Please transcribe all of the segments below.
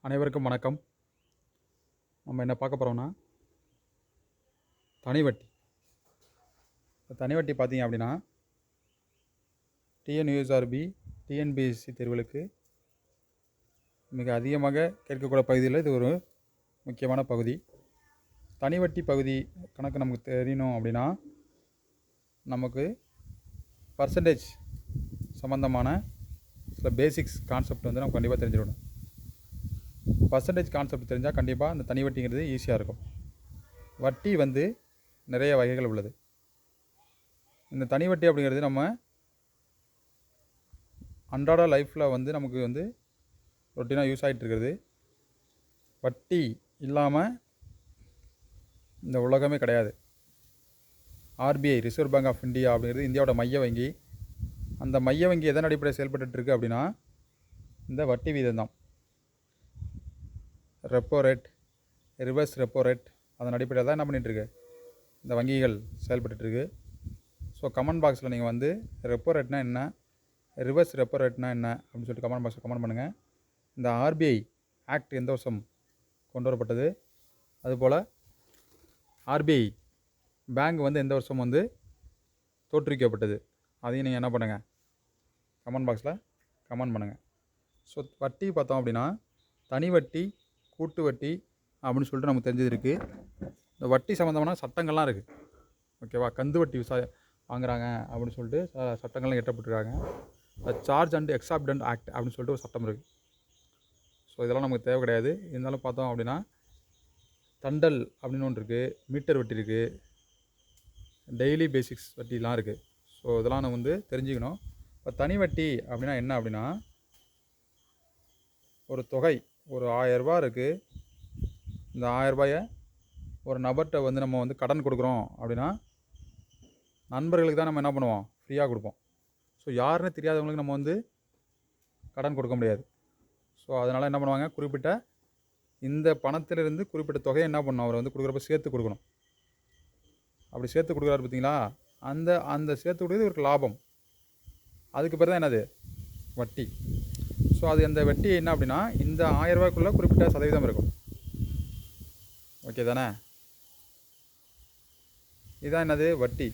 அனைவருக்கும் வணக்கம். நம்ம என்ன பார்க்க போகிறோம்னா தனி வட்டி. இப்போ தனி வட்டி பார்த்தீங்க அப்படின்னா டிஎன்யூஎஸ்ஆர்பி டிஎன்பிஎஸ்சி தேர்வுகளுக்கு மிக அதிகமாக கேட்கக்கூடிய பகுதியில் இது ஒரு முக்கியமான பகுதி. தனி வட்டி பகுதி கணக்கு நமக்கு தெரியணும் அப்படின்னா நமக்கு பர்சன்டேஜ் சம்மந்தமான சில பேசிக்ஸ் கான்செப்ட் வந்து நம்ம கண்டிப்பாக தெரிஞ்சிடணும். பர்சன்டேஜ் கான்செப்ட் தெரிஞ்சால் கண்டிப்பாக அந்த தனி வட்டிங்கிறது ஈஸியாக இருக்கும். வட்டி வந்து நிறைய வகைகள் உள்ளது. இந்த தனி வட்டி அப்படிங்கிறது நம்ம அன்றாட லைஃப்பில் வந்து நமக்கு வந்து ரொட்டீனாக யூஸ் ஆகிட்டு இருக்கிறது. வட்டி இல்லாமல் இந்த உலகமே கிடையாது. RBI Reserve Bank of India அப்படிங்கிறது இந்தியாவோட மைய வங்கி. அந்த மைய வங்கி எதன் அடிப்படையில் செயல்பட்டுருக்கு அப்படின்னா இந்த வட்டி வீதம் தான். Repo rate, reverse repo rate, அதன் அடிப்படையில் தான் என்ன பண்ணிகிட்ருக்கு இந்த வங்கிகள் செயல்பட்டுருக்கு. ஸோ கமெண்ட் பாக்ஸில் நீங்கள் வந்து ரெப்போ ரேட்னா என்ன, ரிவர்ஸ் ரெப்போ ரேட்னா என்ன அப்படின்னு சொல்லிட்டு கமெண்ட் பாக்ஸில் கமெண்ட் பண்ணுங்கள். இந்த ஆர்பிஐ ஆக்ட் எந்த வருஷம் கொண்டு வரப்பட்டது, அதுபோல் ஆர்பிஐ பேங்க் வந்து எந்த வருஷம் வந்து தோற்றுவிக்கப்பட்டது, அதையும் நீங்கள் என்ன பண்ணுங்கள் கமெண்ட் பாக்ஸில் கமெண்ட் பண்ணுங்கள். ஸோ வட்டி பார்த்தோம் அப்படின்னா தனி வட்டி, கூட்டு வட்டி அப்படின்னு சொல்லிட்டு நமக்கு தெரிஞ்சது இருக்குது. இந்த வட்டி சம்மந்தமான சட்டங்கள்லாம் இருக்குது. ஓகேவா? கந்து வட்டி வாங்குறாங்க அப்படின்னு சொல்லிட்டு சட்டங்கள்லாம் எட்டப்பட்டிருக்காங்க. சார்ஜ் அண்ட் எக்ஸாப்டன்ட் ஆக்ட் அப்படின்னு சொல்லிட்டு ஒரு சட்டம் இருக்குது. ஸோ இதெல்லாம் நமக்கு தேவை கிடையாது. இருந்தாலும் பார்த்தோம் அப்படின்னா தண்டல் அப்படின்னு ஒன்று இருக்குது, மீட்டர் வட்டி இருக்குது, டெய்லி பேசிக்ஸ் வட்டிலாம் இருக்குது. ஸோ இதெல்லாம் நம்ம வந்து தெரிஞ்சுக்கணும். இப்போ தனி வட்டி அப்படின்னா என்ன அப்படின்னா ஒரு தொகை, ஒரு 1000 ரூபா இருக்குது. இந்த 1000 ரூபாயை ஒரு நபர்கிட்ட வந்து நம்ம வந்து கடன் கொடுக்குறோம் அப்படின்னா நண்பர்களுக்கு தான் நம்ம என்ன பண்ணுவோம், ஃப்ரீயாக கொடுப்போம். ஸோ யாருன்னு தெரியாதவங்களுக்கு நம்ம வந்து கடன் கொடுக்க முடியாது. ஸோ அதனால் என்ன பண்ணுவாங்க, குறிப்பிட்ட இந்த பணத்திலிருந்து குறிப்பிட்ட தொகையை என்ன பண்ணணும், அவர் வந்து கொடுக்குறப்ப சேர்த்து கொடுக்கணும். அப்படி சேர்த்து கொடுக்குறாரு பார்த்தீங்களா, அந்த சேர்த்து கொடுக்குறது இவருக்கு லாபம். அதுக்கு பேர் தான் என்னது, வட்டி. ஸோ அது அந்த வட்டி என்ன அப்படின்னா இந்த 1000 ரூபாய்க்குள்ளே குறிப்பிட்ட சதவீதம் இருக்கும். ஓகே தானே? இதுதான் என்னது, வட்டி.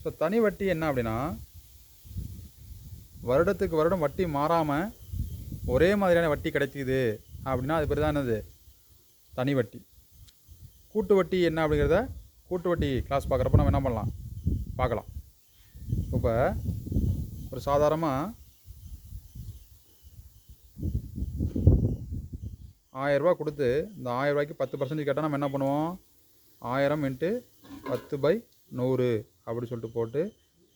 ஸோ தனி வட்டி என்ன அப்படின்னா வருடத்துக்கு வருடம் வட்டி மாறாமல் ஒரே மாதிரியான வட்டி கிடைக்குது அப்படின்னா அது பேர் தான் என்னது, தனி வட்டி. கூட்டு வட்டி என்ன அப்படிங்கிறத கூட்டு வட்டி கிளாஸ் பார்க்குறப்ப நம்ம என்ன பண்ணலாம் பார்க்கலாம். இப்போ ஒரு சாதாரணமாக 1000 ரூபா கொடுத்து இந்த 1000 ரூபாய்க்கு 10% கேட்டால் நம்ம என்ன பண்ணுவோம், 1000 × 10/100 அப்படி சொல்லிட்டு போட்டு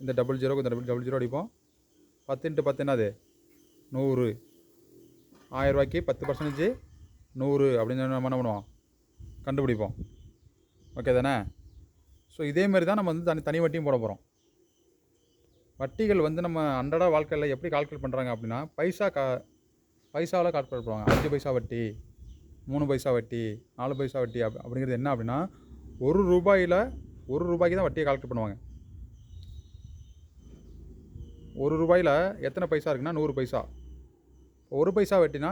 இந்த டபுள் ஜீரோக்கு இந்த டபுள் ஜீரோ அடிப்போம். 10 × 10 என்னது 100. 1000 ரூபாய்க்கு 10% 100 அப்படின்னு நம்ம என்ன பண்ணுவோம், கண்டுபிடிப்போம். ஓகே தானே? ஸோ இதேமாரி தான் நம்ம வந்து தனி வட்டியும் போட போகிறோம். வட்டிகள் வந்து நம்ம அன்றாட வாழ்க்கையில் எப்படி கால்குலேட் பண்ணுறாங்க அப்படின்னா பைசாவில் கால்குலேட் பண்ணுவாங்க. 5 பைசா வட்டி, 3 பைசா வட்டி, 4 பைசா வட்டி அப்படிங்கிறது என்ன அப்படின்னா ஒரு ரூபாய்க்கு தான் வட்டியை கால்குலேட் பண்ணுவாங்க. ஒரு ரூபாயில் எத்தனை பைசா இருக்குன்னா 100 பைசா. ஒரு பைசா வட்டினா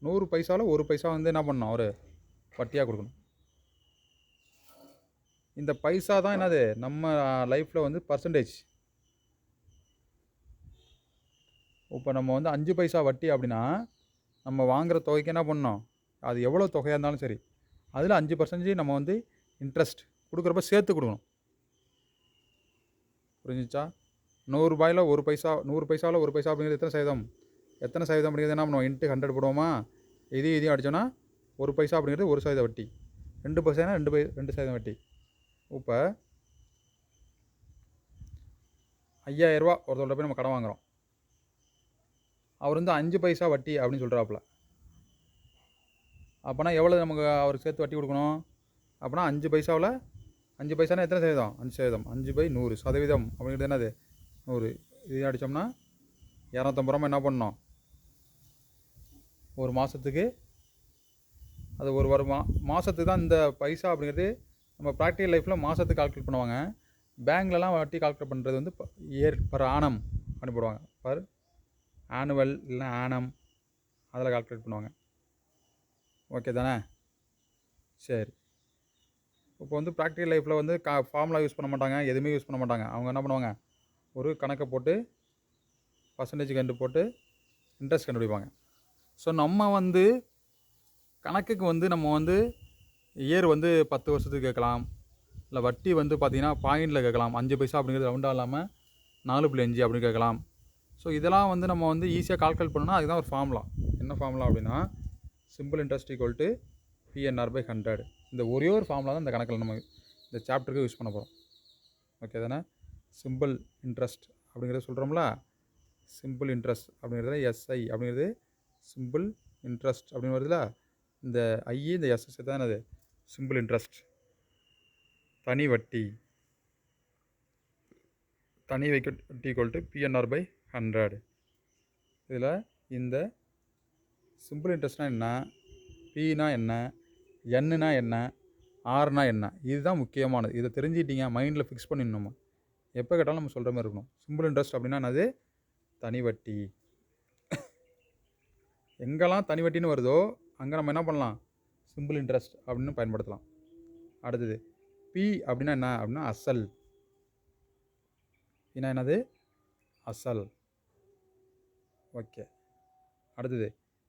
100 பைசாவில் 1 பைசா வந்து என்ன பண்ணணும், ஒரு வட்டியாக கொடுக்கணும். இந்த பைசா தான் என்னது நம்ம லைஃப்பில் வந்து பர்சன்டேஜ். இப்போ நம்ம வந்து 5 பைசா வட்டி அப்படின்னா நம்ம வாங்குகிற தொகைக்கு என்ன பண்ணணும், அது எவ்வளோ தொகையாக இருந்தாலும் சரி அதில் 5% நம்ம வந்து இன்ட்ரெஸ்ட் கொடுக்குறப்ப சேர்த்து கொடுக்கணும். புரிஞ்சிச்சா? 100 ரூபாயில் 1 பைசா, 100 பைசாவில் 1 பைசா அப்படிங்கிறது எத்தனை சதவீதம் அப்படிங்கிறது என்ன பண்ணுவோம், × 100 போடுவோமா. இதையும் அடித்தோன்னா 1 பைசா அப்படிங்கிறது 1% வட்டி, 2 பைசானா 2% வட்டி. இப்போ 5000 ரூபா ஒருத்தோட போய் நம்ம கடன் வாங்குகிறோம். அவர் வந்து 5 பைசா வட்டி அப்படின்னு சொல்கிறாப்புல. அப்போனா எவ்வளோ நமக்கு அவருக்கு சேர்த்து வட்டி கொடுக்கணும், அப்போனா 5 பைசாவில் 5 பைசானா எத்தனை சதவீதம், 5%. 5/100 சதவீதம் அப்படிங்கிறது என்னது 100. இதையும் அடித்தோம்னா 250 ரூபா என்ன பண்ணணும் ஒரு மாதத்துக்கு. அது ஒரு மாதத்துக்கு தான் இந்த பைசா அப்படிங்கிறது நம்ம ப்ராக்டிக்கல் லைஃப்பில் மாதத்துக்கு கால்குலேட் பண்ணுவாங்க. பேங்க்லலாம் வட்டி கால்குலேட் பண்ணுறது வந்து பர் ஆனம் அப்படி போடுவாங்க. ஆனுவல் இல்லைனா ஆனம் அதில் கால்குலேட் பண்ணுவாங்க. ஓகே தானே? சரி. இப்போ வந்து ப்ராக்டிகல் லைஃப்பில் வந்து ஃபார்முலா யூஸ் பண்ண மாட்டாங்க, எதுவுமே யூஸ் பண்ண மாட்டாங்க. அவங்க என்ன பண்ணுவாங்க, ஒரு கணக்கை போட்டு பர்சன்டேஜ் கண்டு போட்டு இன்ட்ரெஸ்ட் கண்டுபிடிப்பாங்க. ஸோ நம்ம வந்து கணக்குக்கு வந்து நம்ம வந்து இயர் வந்து 10 வருஷத்துக்கு கேட்கலாம், இல்லை வட்டி வந்து பார்த்திங்கன்னா பாயிண்டில் கேட்கலாம். 5 பைசா அப்படிங்கிறது ரவுண்டாக இல்லாமல் 4.5 அப்படின்னு கேட்கலாம். ஸோ இதெல்லாம் வந்து நம்ம வந்து ஈஸியாக கால்குலேட் பண்ணணும்னா அதுதான் ஒரு ஃபார்முலா. என்ன ஃபார்முலா அப்படின்னா simple interest equal to PNR/100. இந்த ஒரே ஒரு ஃபார்முலா தான் இந்த கணக்கில் நம்ம இந்த சாப்டருக்கு யூஸ் பண்ண போகிறோம். ஓகே தானே? சிம்பிள் இன்ட்ரெஸ்ட் அப்படிங்கிறத சொல்கிறோம்ல, சிம்பிள் இன்ட்ரெஸ்ட் அப்படிங்கிறதுல SI அப்படிங்கிறது சிம்பிள் இன்ட்ரெஸ்ட் அப்படின்னு வருதுல, இந்த ஐ இந்த எஸ்எஸ் தான் அது சிம்பிள் இன்ட்ரெஸ்ட். தனி வட்டி ஈக்குவல் டு PNR/100. இதில் இந்த சிம்பிள் இன்ட்ரெஸ்ட்னா என்ன, பினா என்ன, என்னா என்ன, ஆர்னா என்ன, இதுதான் முக்கியமானது. இதை தெரிஞ்சுக்கிட்டீங்க, மைண்டில் ஃபிக்ஸ் பண்ணிடணும். எப்போ கேட்டாலும் நம்ம சொல்கிற மாதிரி இருக்கணும். சிம்பிள் இன்ட்ரெஸ்ட் அப்படின்னா என்னது, தனி வட்டி. எங்கெல்லாம் தனி வட்டின்னு வருதோ அங்கே நம்ம என்ன பண்ணலாம், சிம்பிள் இன்ட்ரெஸ்ட் அப்படின்னு பயன்படுத்தலாம். அடுத்தது பி அப்படின்னா என்ன அப்படின்னா அசல். பின்னா என்னது, அசல். ஓகே. அடுத்தது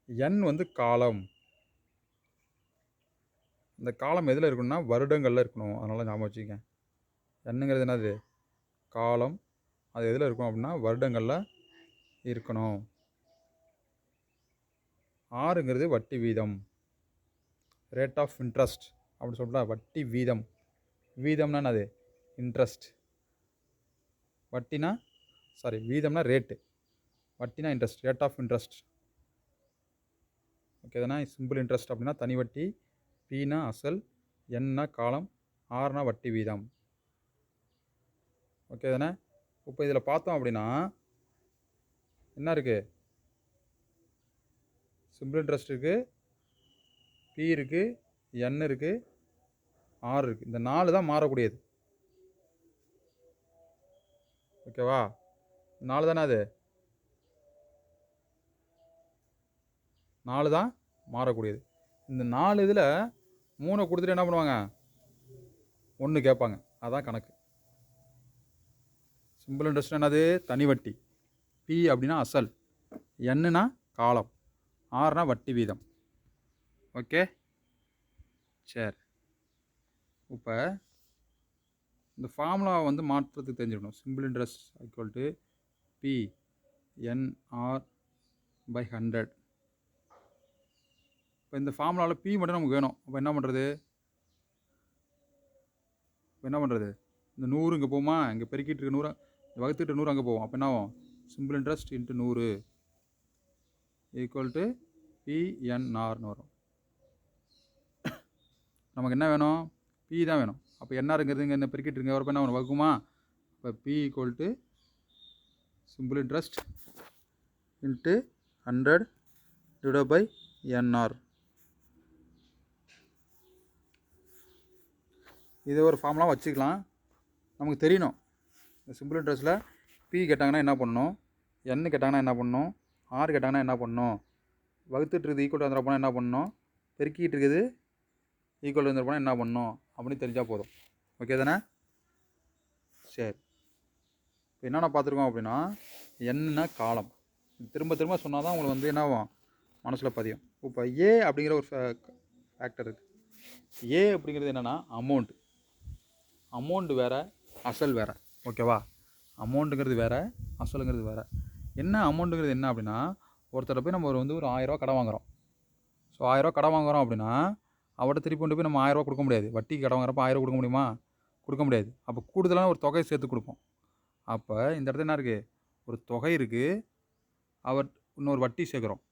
என் வந்து காலம். இந்த காலம் எதில் இருக்கணும்னா வருடங்களில் இருக்கணும். அதனால் ஞாபகம் வச்சுக்கங்க. என்னங்கிறது என்னது, காலம். அது எதில் இருக்கும் அப்படின்னா வருடங்களில் இருக்கணும். ஆறுங்கிறது வட்டி வீதம், ரேட் ஆஃப் இன்ட்ரெஸ்ட் அப்படின்னு சொல்லிட்டா. வட்டி வீதம், வீதம்னா என்னது, இன்ட்ரெஸ்ட். வட்டினா வீதம்னா ரேட்டு, வட்டினா interest, rate of interest. Okay தானே? சிம்பிள் இன்ட்ரெஸ்ட் அப்படின்னா தனி வட்டி, பினா அசல், என்னா காலம், ஆறுனா வட்டி வீதம். ஓகே தானே? இப்போ இதில் பார்த்தோம் அப்படின்னா என்ன இருக்குது, சிம்பிள் இன்ட்ரெஸ்ட் இருக்குது, பி இருக்குது, என் இருக்குது, ஆர் இருக்குது. இந்த 4 தான் மாறக்கூடியது. ஓகேவா? 4 தானே, அது 4 தான் மாறக்கூடியது. இந்த 4 இதில் 3 கொடுத்துட்டு என்ன பண்ணுவாங்க, 1 கேட்பாங்க. அதான் கணக்கு. சிம்பிள் இன்ட்ரெஸ்ட் என்னது, தனி வட்டி, பி அப்படின்னா அசல், என்னன்னா காலம், ஆறுனா வட்டி வீதம். ஓகே. சரி. இப்போ இந்த ஃபார்முலாவை வந்து மாற்றுறதுக்கு தெரிஞ்சுக்கணும். Simple interest equal to PNR/100. இப்போ இந்த ஃபார்முலாவில் பி மட்டும் நமக்கு வேணும். அப்போ என்ன பண்ணுறது, இந்த 100 இங்கே போகுமா, இங்கே பெருக்கிட்டு இருக்க 100 வகுத்துட்டு 100 அங்கே போகும். அப்போ என்ன ஆகும், simple interest into 100 equal to PNRன்னு வரும். நமக்கு என்ன வேணும், பி தான் வேணும். அப்போ என்ஆருங்கிறது இங்கே என்ன பெருக்கிட்டு இருக்க வரப்போ என்ன வரும், வகுக்குமா. இப்போ P equal to simple interest into 100 divide by NR. இது ஒரு ஃபார்முலா வச்சுக்கலாம். நமக்கு தெரியணும், இந்த சிம்பிள் இன்ட்ரெஸ்ட்டில் பி கேட்டாங்கன்னா என்ன பண்ணணும், என் கேட்டாங்கன்னா என்ன பண்ணணும், ஆர் கேட்டாங்கன்னா என்ன பண்ணணும், வகுத்துட்டு இருக்குது ஈக்குவல் வந்துட போனால் என்ன பண்ணணும், பெருக்கிட்டு இருக்குது ஈக்குவல் வந்துட போனால் என்ன பண்ணணும் அப்படின்னு தெரிஞ்சால் போதும். ஓகே தானே? சரி. இப்போ என்னென்ன பார்த்துருக்கோம் அப்படின்னா, என்னன்னா காலம். திரும்ப திரும்ப சொன்னால் தான் உங்களுக்கு வந்து என்ன ஆகும், மனசில் பதியும். இப்போ ஏ அப்படிங்கிற ஒரு ஃபேக்டர் இருக்குது. ஏ அப்படிங்கிறது என்னென்னா அமௌண்ட் வேறு, அசல் வேறு. ஓகேவா? அமௌண்ட்டுங்கிறது வேறு, அசலுங்கிறது வேறு. என்ன அமௌண்ட்டுங்கிறது என்ன அப்படின்னா, ஒருத்தர் போய் நம்ம வந்து ஒரு 1000 ரூபா கடன் வாங்குகிறோம். ஸோ 1000 ரூபா கடன் வாங்குகிறோம் அப்படின்னா அவர்கிட்ட திருப்பி கொண்டு போய் நம்ம 1000 ரூபா கொடுக்க முடியாது. வட்டிக்கு கடன் வாங்குறப்போ 1000 கொடுக்க முடியுமா, கொடுக்க முடியாது. அப்போ கூடுதலான ஒரு தொகையை சேர்த்து கொடுப்போம். அப்போ இந்த இடத்துல என்ன இருக்குது, ஒரு தொகை இருக்குது, அவர் இன்னொரு வட்டி சேர்க்குறோம்.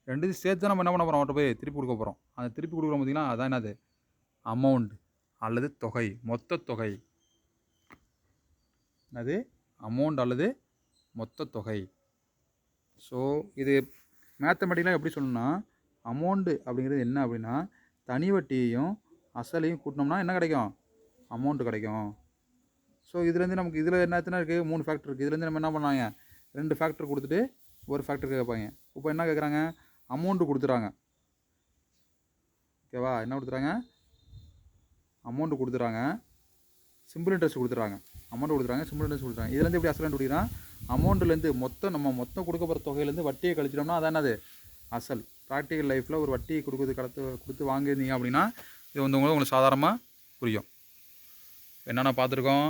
ரெண்டுத்தையும் சேர்த்து நம்ம என்ன பண்ண போகிறோம், அவர்கிட்ட போய் திருப்பி கொடுக்க போகிறோம். அந்த திருப்பி கொடுக்குறோம் பார்த்திங்கன்னா, அதான் என்னது, அமௌண்ட் அல்லது தொகை, மொத்த தொகை. அது அமௌண்ட் அல்லது மொத்த தொகை. ஸோ இது மேத்தமெட்டிக்கலாக எப்படி சொல்லணும்னா, அமௌண்ட்டு அப்படிங்கிறது என்ன அப்படின்னா, தனி வட்டியையும் அசலையும் கூட்டினோம்னா என்ன கிடைக்கும், அமௌண்ட்டு கிடைக்கும். ஸோ இதுலேருந்து நமக்கு இதில் என்னத்துனா இருக்குது, 3 ஃபேக்டர் இருக்குது. இதுலேருந்து நம்ம என்ன பண்ணாங்க, 2 ஃபேக்டர் கொடுத்துட்டு ஒரு ஃபேக்டர் கேட்பாங்க. இப்போ என்ன கேட்குறாங்க, அமௌண்ட்டு கொடுத்துறாங்க. ஓகேவா? என்ன கொடுத்துறாங்க? அமௌண்ட்டு கொடுத்துறாங்க, சிம்பிள் இன்ட்ரெஸ்ட் கொடுத்துறாங்க. அமௌண்ட் கொடுத்துறாங்க, சிம்பிள் இன்ட்ரெஸ்ட் கொடுத்துறாங்க. இதுலேருந்து எப்படி அசல் கண்டுபிடிக்கிறோம்? அமௌண்ட்லேருந்து மொத்தம் கொடுக்க போகிற தொகையிலேருந்து வட்டியை கழிச்சிட்டோம்னா அதான் என்னது? அசல். ப்ராக்டிக்கல் லைஃப்பில் ஒரு வட்டி கொடுத்து வாங்கியிருந்தீங்க அப்படின்னா இது வந்து உங்களுக்கு சாதாரணமாக புரியும். என்னென்ன பார்த்துருக்கோம்?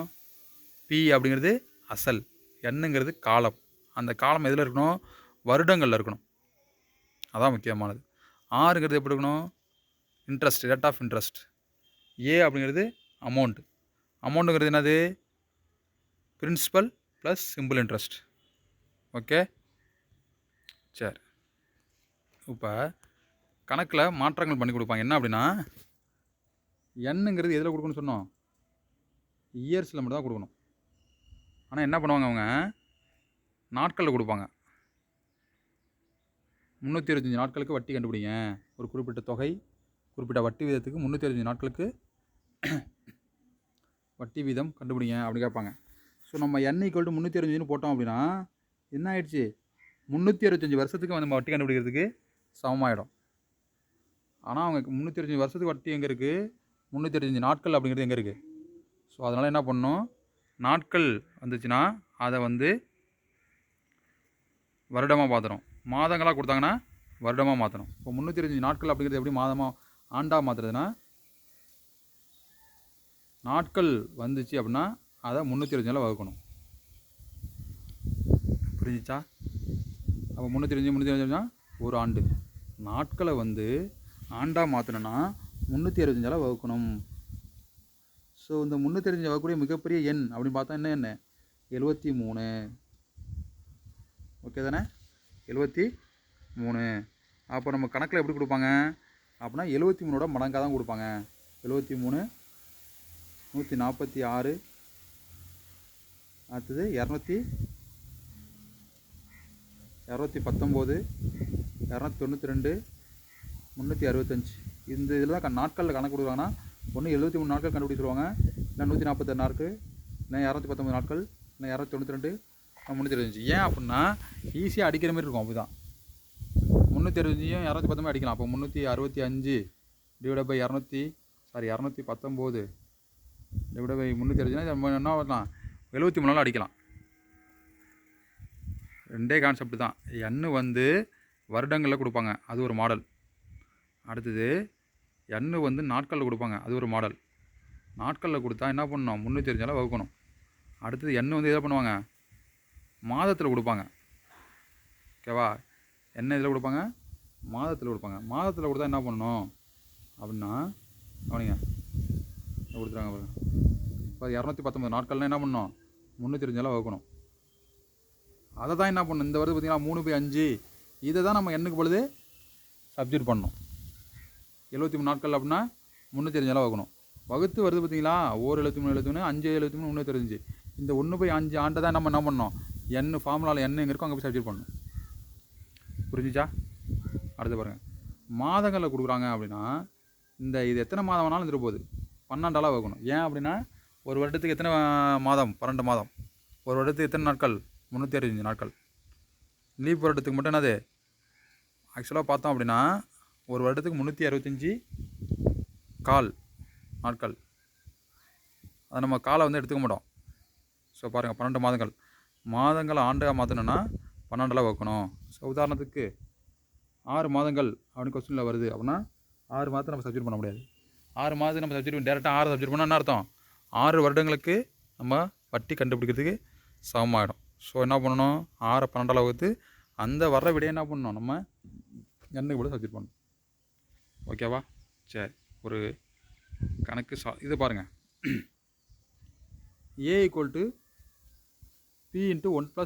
பி அப்படிங்கிறது அசல், என்னங்கிறது காலம். அந்த காலம் எதில் இருக்கணும்? வருடங்களில் இருக்கணும். அதான் முக்கியமானது. ஆறுங்கிறது எப்படி இருக்கணும்? Interest, rate of interest. A அப்படிங்கிறது அமௌண்ட்டுங்கிறது என்னது? Principal plus simple interest. Okay, சரி. இப்போ கணக்கில் மாற்றங்கள் பண்ணி கொடுப்பாங்க. என்ன அப்படின்னா என்னங்கிறது எதில் கொடுக்கணும்னு சொன்னோம்? இயர்ஸில் மட்டும் தான் கொடுக்கணும். ஆனால் என்ன பண்ணுவாங்க அவங்க? நாட்களில் கொடுப்பாங்க. 365 நாட்களுக்கு வட்டி கண்டுபிடிங்க. ஒரு குறிப்பிட்ட தொகை, குறிப்பிட்ட வட்டி வீதத்துக்கு 365 நாட்களுக்கு வட்டி வீதம் கண்டுபிடிங்க அப்படி கேட்பாங்க. ஸோ நம்ம n = 365 போட்டோம் அப்படின்னா என்ன ஆயிடுச்சு? 365 வருஷத்துக்கு நம்ம வட்டி கண்டுபிடிக்கிறதுக்கு சமமாயிடும். ஆனால் அவங்க 365 வருஷத்துக்கு வட்டி எங்கே இருக்குது? 365 நாட்கள் அப்படிங்கிறது எங்கே இருக்குது? ஸோ அதனால் என்ன பண்ணணும்? நாட்கள் வந்துச்சுன்னா அதை வந்து வருடமாக மாற்றணும். மாதங்களாக கொடுத்தாங்கன்னா வருடமாக மாற்றணும். இப்போ 365 நாட்கள் அப்படிங்கிறது எப்படி ஆண்டாக மாற்றுறதுன்னா, நாட்கள் வந்துச்சு அப்படின்னா அதை 365 வகுக்கணும். புரிஞ்சிச்சா? அப்போ 365 ஒரு ஆண்டு. நாட்களை வந்து ஆண்டாக மாற்றணுன்னா 365 வகுக்கணும். ஸோ இந்த 365 வகுக்கக்கூடிய மிகப்பெரிய எண் அப்படின்னு பார்த்தா என்ன? 73. ஓகே தானே? 73. அப்போ நம்ம கணக்கில் எப்படி கொடுப்பாங்க அப்படின்னா 73ஓட மடங்காக தான் கொடுப்பாங்க. 73, 146, அடுத்தது 219, 292, 365. இந்த இதில் தான் நாட்களில் கணக்கு கொடுக்குறாங்கன்னா ஒன்று 73 நாட்கள் கண்டுபிடிச்சி சொல்லுவாங்க, இல்லை 146 நாட்கள், இல்லை 219 நாட்கள், இல்லை 292, 365. ஏன் அப்படின்னா ஈஸியாக அடிக்கிற மாதிரி இருக்கும். அப்படி தான் 365 219 அடிக்கலாம். அப்போ 365 டிவைட் பை 219 டிவைட் பை 365 என்ன வரலாம்? 73 அடிக்கலாம். ரெண்டே கான்செப்ட் தான். எண்ணு வந்து வருடங்களில் கொடுப்பாங்க, அது ஒரு மாடல். அடுத்தது எண்ணு வந்து நாட்களில் கொடுப்பாங்க, அது ஒரு மாடல். நாட்களில் கொடுத்தா என்ன பண்ணணும்? 365 வகுக்கணும். அடுத்தது எண்ணு வந்து எதை பண்ணுவாங்க? மாதத்தில் கொடுப்பாங்க. ஓகேவா? என்ன இதில் கொடுப்பாங்க? மாதத்தில் கொடுப்பாங்க. மாதத்தில் கொடுத்தா என்ன பண்ணணும் அப்படின்னா கவனிங்க, கொடுத்துறாங்க பாருங்க. இப்போ 219 நாட்கள்லாம் என்ன பண்ணணும்? 365 வகுக்கணும். அதை தான் என்ன பண்ணணும்? இந்த வருது பார்த்திங்கன்னா 3/5. இதை தான் நம்ம எண்ணுக்கு பொழுது சப்ஜெக்ட் பண்ணணும். 73 நாட்கள் அப்படின்னா 365 வகுக்கணும். வகுத்து வருது பார்த்தீங்களா? 73, 5, 73, 365. இந்த 1/5 ஆண்டை தான் நம்ம என்ன பண்ணணும்? எண்ணு ஃபார்முலாவில் எண்ணு எங்கே இருக்கோ அங்கே போய் சப்ஜெக்ட் பண்ணணும். புரிஞ்சிச்சா? அடுத்து பாருங்கள், மாதங்களில் கொடுக்குறாங்க அப்படின்னா இது எத்தனை மாதம் வேணாலும் இருந்துட்டு போகுது, 12 வகுக்கணும். ஏன் அப்படின்னா ஒரு வருடத்துக்கு எத்தனை மாதம்? 12 மாதம். ஒரு வருடத்துக்கு எத்தனை நாட்கள்? 365 நாட்கள். லீப் வருடத்துக்கு மட்டும் என்னது? ஆக்சுவலாக பார்த்தோம் அப்படின்னா ஒரு வருடத்துக்கு 365 கால் நாட்கள். அதை நம்ம காலை வந்து எடுத்துக்க மாட்டோம். ஸோ பாருங்கள், 12 மாதங்கள் ஆண்டாக மாற்றணுன்னா 12 வகுக்கணும். ஸோ உதாரணத்துக்கு 6 மாதங்கள் அப்படின்னு கொஸ்டினில் வருது அப்படின்னா 6 மாதத்தை நம்ம சப்ஜெக்ட் பண்ண முடியாது. 6 மாதத்துக்கு நம்ம சப்ஜெக்ட் டேரெக்டாக 6 சப்ஜெக்ட் பண்ணால் என்ன அர்த்தம்? 6 வருடங்களுக்கு நம்ம வட்டி கண்டுபிடிக்கிறதுக்கு சமமாகிடும். ஸோ என்ன பண்ணணும்? 6 12 வகுத்து அந்த வர்ற விடையை என்ன பண்ணணும்? நம்ம எண்ணுக்கு கூட சப்ஜெக்ட் பண்ணணும். ஓகேவா? சரி, ஒரு கணக்கு இது பாருங்கள். A = P × 1 +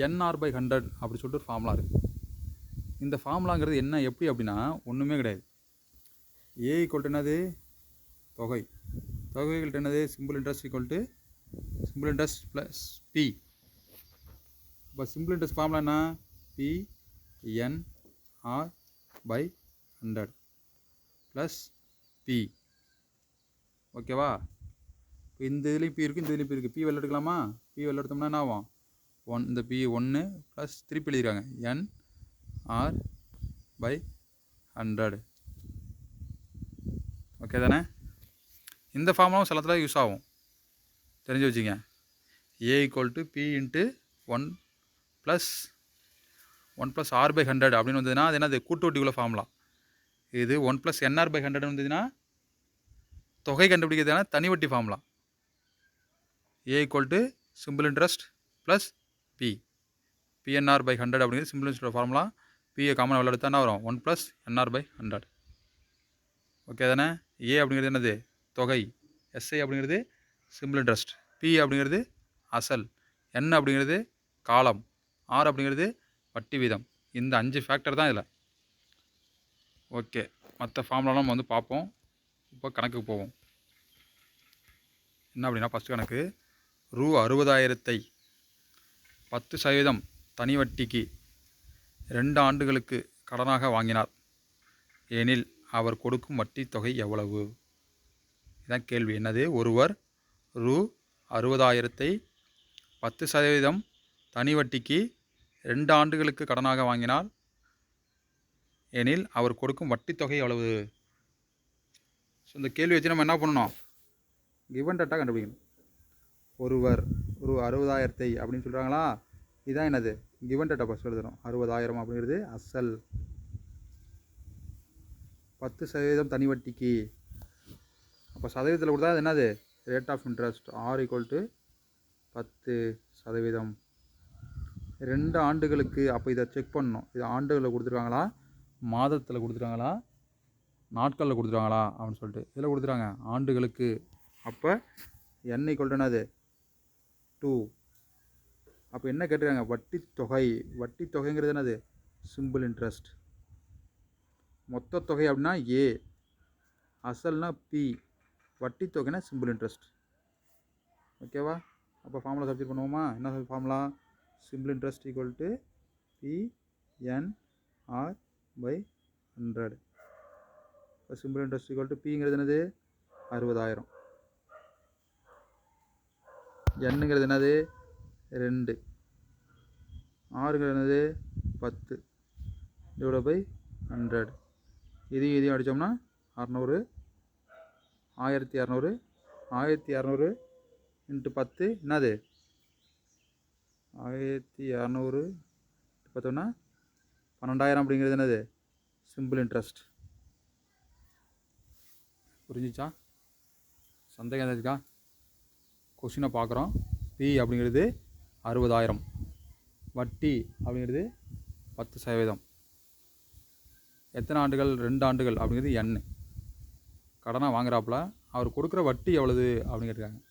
NR/100 அப்படி சொல்லிட்டு ஒரு ஃபார்முலா இருக்குது. இந்த ஃபார்முலாங்கிறது என்ன எப்படி அப்படின்னா ஒன்றுமே கிடையாது. A = என்னது? தொகை. தொகைகள் என்னது? Simple interest simple interest plus P. இப்போ சிம்பிள் இன்ட்ரெஸ்ட் ஃபார்முலா என்ன? PNR/100 plus P. ஓகேவா? இப்போ இந்த இதுலேயும் P இருக்குது, இந்த இதுலேயும் P இருக்குது. P வெளில எடுக்கலாமா? P வெளில எடுத்தோம்னா என்ன ஆகும்? இந்த P 1 ப்ளஸ் திருப்பி எழுதிருக்காங்க NR/100. ஓகே தானே? இந்த ஃபார்முலாவும் சில இடத்துல யூஸ் ஆகும், தெரிஞ்சு வச்சுங்க. A = P × 1 + 1 + R/100 அப்படின்னு வந்ததுன்னா அது என்னது? கூட்டு வட்டி உள்ள ஃபார்முலா. இது 1 + NR/100 வந்ததுன்னா தொகை கண்டுபிடிக்கிறதுனா தனி வட்டி formula. A = simple interest plus P. PNR/100 அப்படிங்கிறது simple interest formula. P common வெளில எடுத்தால் என்ன வரும்? 1 + NR/100. ஓகே தானே? A அப்படிங்கிறது என்னது? தொகை. SI அப்படிங்கிறது சிம்பிள் இன்ட்ரெஸ்ட். P அப்படிங்கிறது அசல். N அப்படிங்கிறது காலம். R அப்படிங்கிறது வட்டி வீதம். இந்த 5 ஃபேக்டர் தான் இதில். ஓகே, மற்ற ஃபார்முலாலாம் நம்ம வந்து பார்ப்போம். இப்போ கணக்குக்கு போவோம். என்ன அப்படின்னா ஃபஸ்ட்டு கணக்கு, ரூ. 60,000 10% தனி வட்டிக்கு 2 ஆண்டுகளுக்கு கடனாக வாங்கினார் எனில் அவர் கொடுக்கும் வட்டி தொகை எவ்வளவு? இதுதான் கேள்வி. என்னது? ஒருவர் ரூ. 60,000 10% தனி வட்டிக்கு 2 ஆண்டுகளுக்கு கடனாக வாங்கினார் எனில் அவர் கொடுக்கும் வட்டி தொகை எவ்வளவு? ஸோ இந்த கேள்வி வச்சு நம்ம என்ன பண்ணணும்? கிவன் டேட்டா கண்டுபிடிக்கணும். ஒருவர் ரூ. 60,000 அப்படின்னு சொல்கிறாங்களா? இதுதான் என்னது? கிவன் டேட்டா ஃபஸ்ட் எழுதணும். 60,000 அப்படிங்கிறது அசல். 10% தனி வட்டிக்கு. அப்போ சதவீதத்தில் கொடுத்தா அது என்னது? Rate of interest. R = 10%. 2 ஆண்டுகளுக்கு. அப்போ இதை செக் பண்ணணும். இது ஆண்டுகளில் கொடுத்துருக்காங்களா, மாதத்தில் கொடுத்துருக்காங்களா, நாட்களில் கொடுத்துருக்காங்களா அப்படின்னு சொல்லிட்டு. இதில் கொடுத்துருக்காங்க ஆண்டுகளுக்கு. அப்போ N = என்னது? 2. அப்போ என்ன கேட்டிருக்காங்க? வட்டி தொகை. வட்டி தொகைங்கிறது என்னது? Simple interest. மொத்த தொகை அப்படின்னா A, அசல்னா P, வட்டி தொகைனா சிம்பிள் இன்ட்ரெஸ்ட். ஓகேவா? அப்போ ஃபார்முலா சப்ஸ்டிட் பண்ணுவோமா? என்ன ஃபார்முலா? Simple interest = PNR/100. இப்போ சிம்பிள் இன்ட்ரெஸ்ட் = Pங்கிறது என்னது? 60,000. Nங்கிறது என்னது? 2. Rங்கிறது என்னது? 10 / 100. இதையும் அடித்தோம்னா 600. 1200. 1200 × 10 என்னது? 1200 பார்த்தோம்னா 12,000 அப்படிங்கிறது என்னது? Simple interest. புரிஞ்சிச்சா? சந்தேகம் ஏதாச்சுக்கா? கொஸ்டினை பார்க்குறோம். P அப்படிங்கிறது 60,000. வட்டி அப்படிங்கிறது 10%. எத்தனை ஆண்டுகள்? 2 ஆண்டுகள் அப்படிங்கிறது N. கடனாக வாங்குறாப்புல அவர் கொடுக்குற வட்டி எவ்வளவு அப்படின்னு கேட்டிருக்காங்க.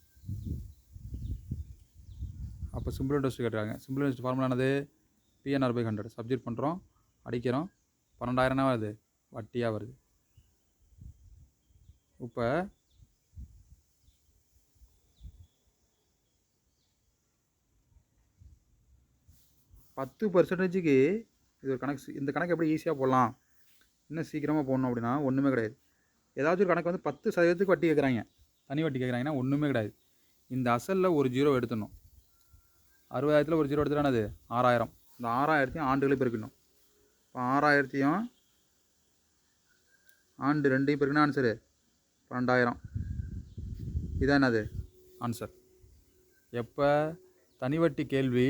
அப்போ சிம்பிள் இன்ட்ரெஸ்ட் கேட்டிருக்காங்க. சிம்பிள் இன்ட்ரெஸ்ட் ஃபார்முலா என்னது? PNR/100. சப்ஜெக்ட் பண்ணுறோம், அடிக்கிறோம். 12,000 வருது, வட்டியாக வருது. இப்போ 10%க்கு இது ஒரு கணக்கு. இந்த கணக்கு எப்படி ஈஸியாக போடலாம், இன்னும் சீக்கிரமாக போடணும் அப்படின்னா ஒன்றுமே கிடையாது. ஏதாச்சும் ஒரு கணக்கு வந்து 10% வட்டி கேட்குறாங்க, தனி வட்டி கேட்குறாங்கன்னா ஒன்றுமே கிடையாது. இந்த அசலில் ஒரு 0 எடுத்துடணும். 60,000 ஒரு 0 எடுத்துட்டானது அது 6,000. இந்த 6,000 ஆண்டுகளே பெருக்கணும். இப்போ 6,000 ஆண்டு 2 பெருக்கினா ஆன்சரு 12,000. இதான் என்னது? ஆன்சர். எப்போ தனி வட்டி கேள்வி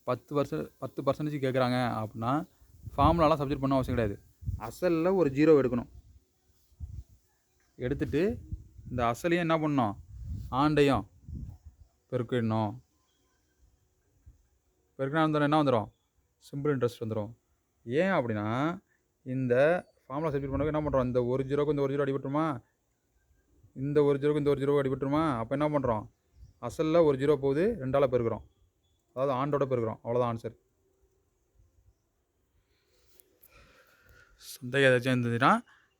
10% கேட்குறாங்க அப்படின்னா ஃபார்முலாலாம் சப்ஜெக்ட் பண்ண அவசியம் கிடையாது. அசலில் ஒரு 0 எடுக்கணும். எடுத்துட்டு இந்த அசலையும் என்ன பண்ணணும்? ஆண்டையும் பெருக்கிடணும். பெருக்கினா வந்துடும். என்ன வந்துடும்? சிம்பிள் இன்ட்ரெஸ்ட் வந்துடும். ஏன் அப்படின்னா இந்த ஃபார்முலா சப்ஜெக்ட் பண்ண என்ன பண்ணுறோம்? இந்த ஒரு 0க்கு இந்த ஒரு 0 அடிபட்டுருமா? இந்த ஒரு 0க்கு இந்த ஒரு 0 அடிபட்டுருமா? அப்போ என்ன பண்ணுறோம்? அசலில் ஒரு 0 போகுது, 2ஆல் பெருக்கிறோம். அதாவது ஆண்டோட பெருக்கிறோம். அவ்வளோதான் ஆன்சர். சந்தேகம் ஏதாச்சும் இருந்ததுன்னா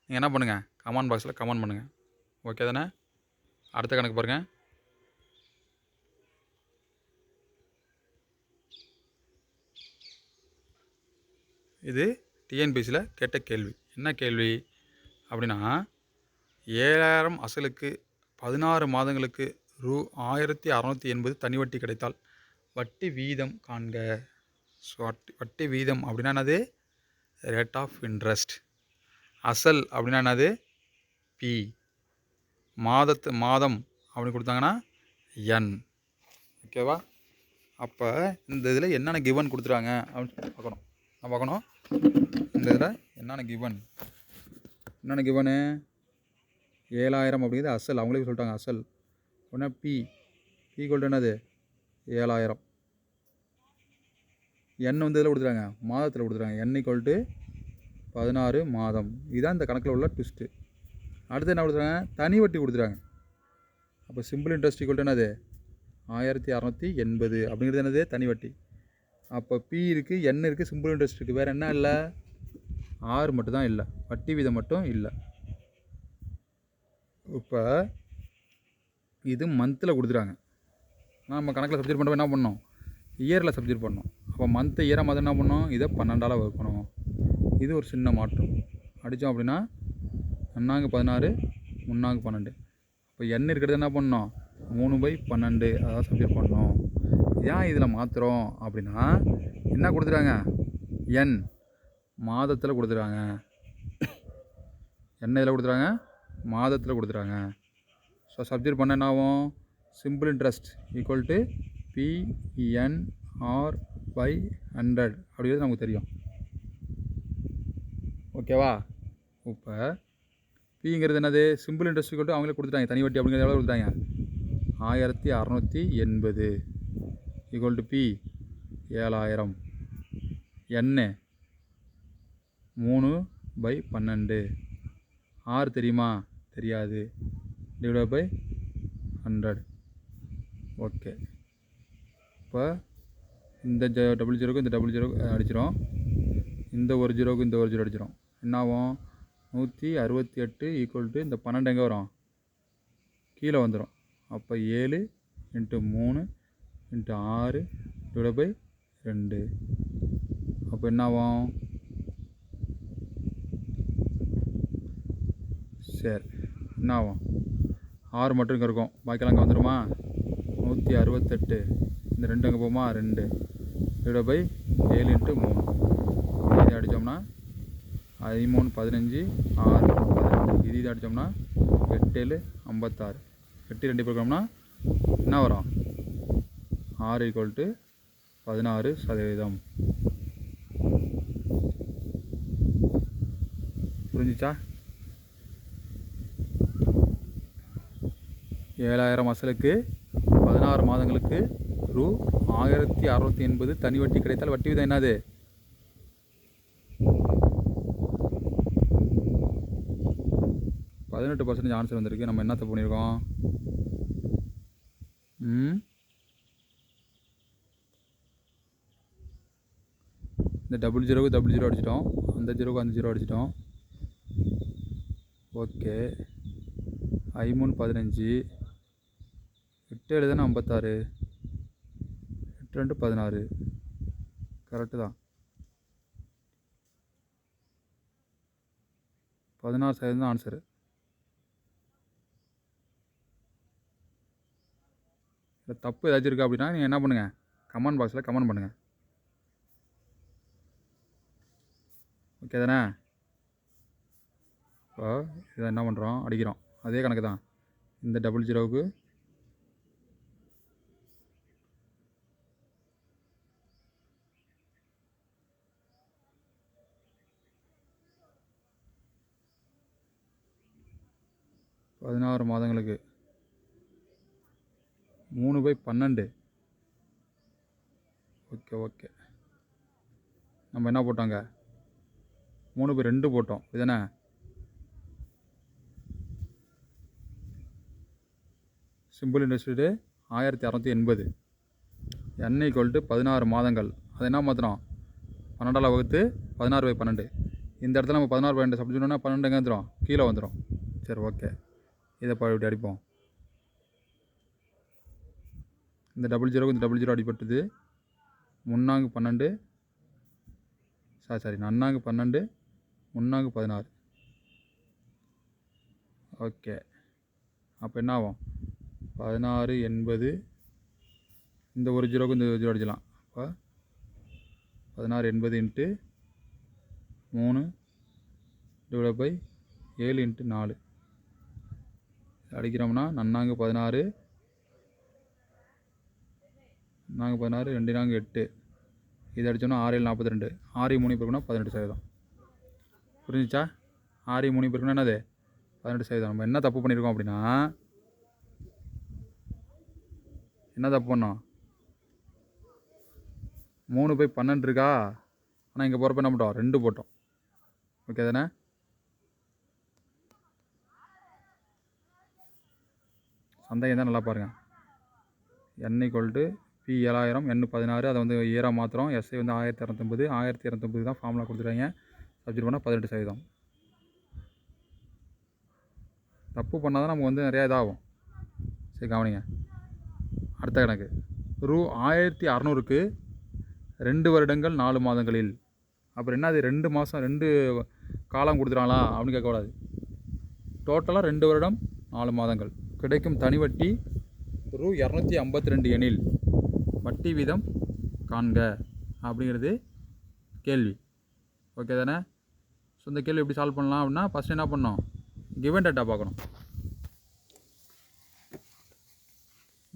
நீங்கள் என்ன பண்ணுங்கள்? கமெண்ட் பாக்ஸில் கமெண்ட் பண்ணுங்கள். ஓகே தானே? அடுத்த கணக்கு பாருங்கள். இது டிஎன்பிசியில் கேட்ட கேள்வி. என்ன கேள்வி அப்படின்னா, 7,000 அசலுக்கு 16 மாதங்களுக்கு ரூ. 1,680 தனி வட்டி கிடைத்தால் வட்டி வீதம் காண்க. ஸோ வட்டி வீதம் அப்படின்னா என்னது? Rate of interest. அசல் அப்படின்னா என்னது? P. மாதம் அப்படின்னு கொடுத்தாங்கன்னா என். ஓகேவா? அப்போ இந்த இதில் என்னென்ன கிவன் கொடுத்துருக்காங்க அப்படின்னு சொல்லி பார்க்கணும். இந்த இதில் என்னென்ன கிவனு 7000 அப்படிங்கிறது அசல். அவங்களே சொல்லிட்டாங்க அசல். ஒன்றா பி கொல்ட்டு என்னது 7000. என் வந்து இதில் கொடுத்துருக்காங்க மாதத்தில் கொடுத்துருக்காங்க. என் ஈக்குவல் டு 16 மாதம். இதுதான் இந்த கணக்கில் உள்ள ட்விஸ்ட்டு. அடுத்து என்ன கொடுத்துருக்காங்க? தனி வட்டி கொடுத்துருக்காங்க. அப்போ சிம்பிள் இன்ட்ரெஸ்ட் ஈக்குவல் டு என்னது 1680 அப்படிங்கிறது என்னது தனி வட்டி. அப்போ பி இருக்குது, என் இருக்குது, சிம்பிள் இன்ட்ரெஸ்ட் இருக்குது. வேறு என்ன இல்லை? ஆறு மட்டும் தான் இல்லை, வட்டி வீதம் மட்டும் இல்லை. இப்போ இது மந்தில் கொடுத்துருக்காங்க. நம்ம கணக்கில் சப்ஜெக்ட் பண்ணுறப்ப என்ன பண்ணோம்? இயரில் சப்ஜெக்ட் பண்ணோம். அப்போ மந்த்தை இயரை மாதிரி என்ன பண்ணோம்? இதை 12ஆல் வகுக்கணும். இது ஒரு சின்ன மாற்றம். அடித்தோம் அப்படின்னா 1×16 3×12. இப்போ எண் இருக்கிறது என்ன பண்ணோம்? 3/12 அதாவது சப்ஜெக்ட் பண்ணோம். ஏன் இதில் மாற்றுறோம் அப்படின்னா என்ன கொடுத்துருக்காங்க? எண் மாதத்தில் கொடுத்துருக்காங்க. என்ன இதில் கொடுத்துருக்காங்க? மாதத்தில் கொடுத்துருக்காங்க. ஸோ சப்ஜெக்ட் பண்ண என்ன ஆகும்? Simple interest equal to PNR/100 அப்படிங்கிறது நமக்கு தெரியும். ஓகேவா? இப்போ பிங்கிறது என்னது? சிம்பிள் இன்ட்ரெஸ்ட் ஈக்குவல் டு அவங்களே கொடுத்துட்டாங்க. தனி வட்டி அப்படிங்கிறது எவ்வளோ கொடுத்தாங்க? 1680 ஈக்குவல் டு பி 7000. என் 3/12. ஆறு தெரியுமா? தெரியாது. Divide by 100. ஓகே. இப்போ இந்த டபுள் ஜீரோக்கு இந்த டபுள் ஜீரோ அடிச்சிடும். இந்த ஒரு ஜீரோக்கு இந்த ஒரு ஜீரோ அடிச்சிடும். என்ன ஆகும்? 168 ஈக்குவல் டு இந்த 12 எங்கே வரும்? கீழே வந்துடும். அப்போ 7 × 3 × 6 டிவைட் பை 2. அப்போ என்ன ஆகும்? சரி, என்ன ஆகும்? 6 மட்டும் இங்கே இருக்கும், பாக்கியெல்லாம் இங்கே வந்துடுமா? 168 இந்த 2 அங்கே போகுமா? 2 டிவைட் பை 7 × 3. இது அடித்தோம்னா 13 15 6 12. இது அடித்தோம்னா 8 7 56. 8 2 போட்டோம்னா என்ன வரும்? 6 ஈக்குவல் டு 16%. புரிஞ்சிச்சா? 7000 அசலுக்கு 16 மாதங்களுக்கு ரூ 1680 தனி வட்டி கிடைத்தால் வட்டி விதம் என்னது? 18% ஆன்சர் வந்திருக்கு. நம்ம என்னத்தை பண்ணியிருக்கோம்? இந்த டபுள் ஜீரோக்கு டபுள் ஜீரோ அடிச்சிட்டோம், அந்த ஜீரோக்கு அந்த ஜீரோ அடிச்சிட்டோம். ஓகே. 13 15 8 7 தானே 56, 8 2 16. கரெக்டு தான். 16% தான் ஆன்சரு. இல்லை தப்பு ஏதாச்சும் இருக்கா அப்படின்னா நீங்கள் என்ன பண்ணுங்கள்? கமெண்ட் பாக்ஸில் கமெண்ட் பண்ணுங்கள். ஓகே தானே? இப்போ இதை என்ன பண்ணுறோம்? அடிக்கிறோம். அதே கணக்கு தான். இந்த டபுள் ஜீரோவுக்கு பதினாறு மாதங்களுக்கு 3/12. ஓகே. நம்ம என்ன போட்டோங்க? 3/2 போட்டோம். இதுதானே? Simple interest 1680. N equal to 16 மாதங்கள். அதை என்ன மாற்றணும்? 12ஆல் வகுத்து 16/12. இந்த இடத்துல நம்ம 16/12 சப்ஜெக்ட் பண்ணால் 12 எங்கே வந்துடும்? கீழே வந்துடும். சரி, ஓகே. இதை இப்படி அடிப்போம். இந்த டபுள் ஜீரோக்கு இந்த டபுள் ஜீரோ அடிப்பட்டது. 3×12 சாரி 4×12 3×16. ஓகே. அப்போ என்ன ஆகும்? 1680. இந்த ஒரு ஜீரோக்கு இந்த ஜீரோ அடிச்சிடலாம். அப்போ 1680 × 3 டிவைட் பை 7 × 4. அடிக்கிறோம்னா நன்னாங்கு 16, நாங்கள் 16, 2 நாங்கள் 8, இது அடித்தோம்னா 6 7 42, 6 3 பேருக்குன்னா 18%. புரிஞ்சிச்சா? 6 3 பேருக்குன்னா என்னது 18%. நம்ம என்ன தப்பு பண்ணியிருக்கோம் அப்படின்னா, என்ன தப்பு பண்ணோம்? 3/12 இருக்கா, ஆனால் இங்கே போகிறப்ப என்ன பண்ணிட்டோம் 2 போட்டோம். ஓகே தானே? சந்தேகம் தான் நல்லா பாருங்கள். n = P 7000, n 16, அதை வந்து இயராக மாத்திரம். SI வந்து 1250, 1250 தான் ஃபார்முலா கொடுத்துருக்காங்க. சப்ஜெக்ட் பண்ணால் 18%. தப்பு பண்ணால் தான் நமக்கு வந்து நிறையா இதாகும். சரி கவனிங்க. அடுத்த கணக்கு. ரூ 1600க்கு 2 வருடங்கள் 4 மாதங்களில். அப்புறம் என்னது 2 மாதம் 2 காலம் கொடுத்துறாங்களா அப்படின்னு கேட்கக்கூடாது. டோட்டலாக 2 வருடம் 4 மாதங்கள் கிடைக்கும் தனி வட்டி ரூ 252 எனில் வட்டி வீதம் காண்க அப்படிங்கிறது கேள்வி. ஓகே தானே? ஸோ இந்த கேள்வி எப்படி சால்வ் பண்ணலாம் அப்படின்னா, ஃபஸ்ட்டு என்ன பண்ணோம், கிவன் டேட்டா பார்க்கணும்.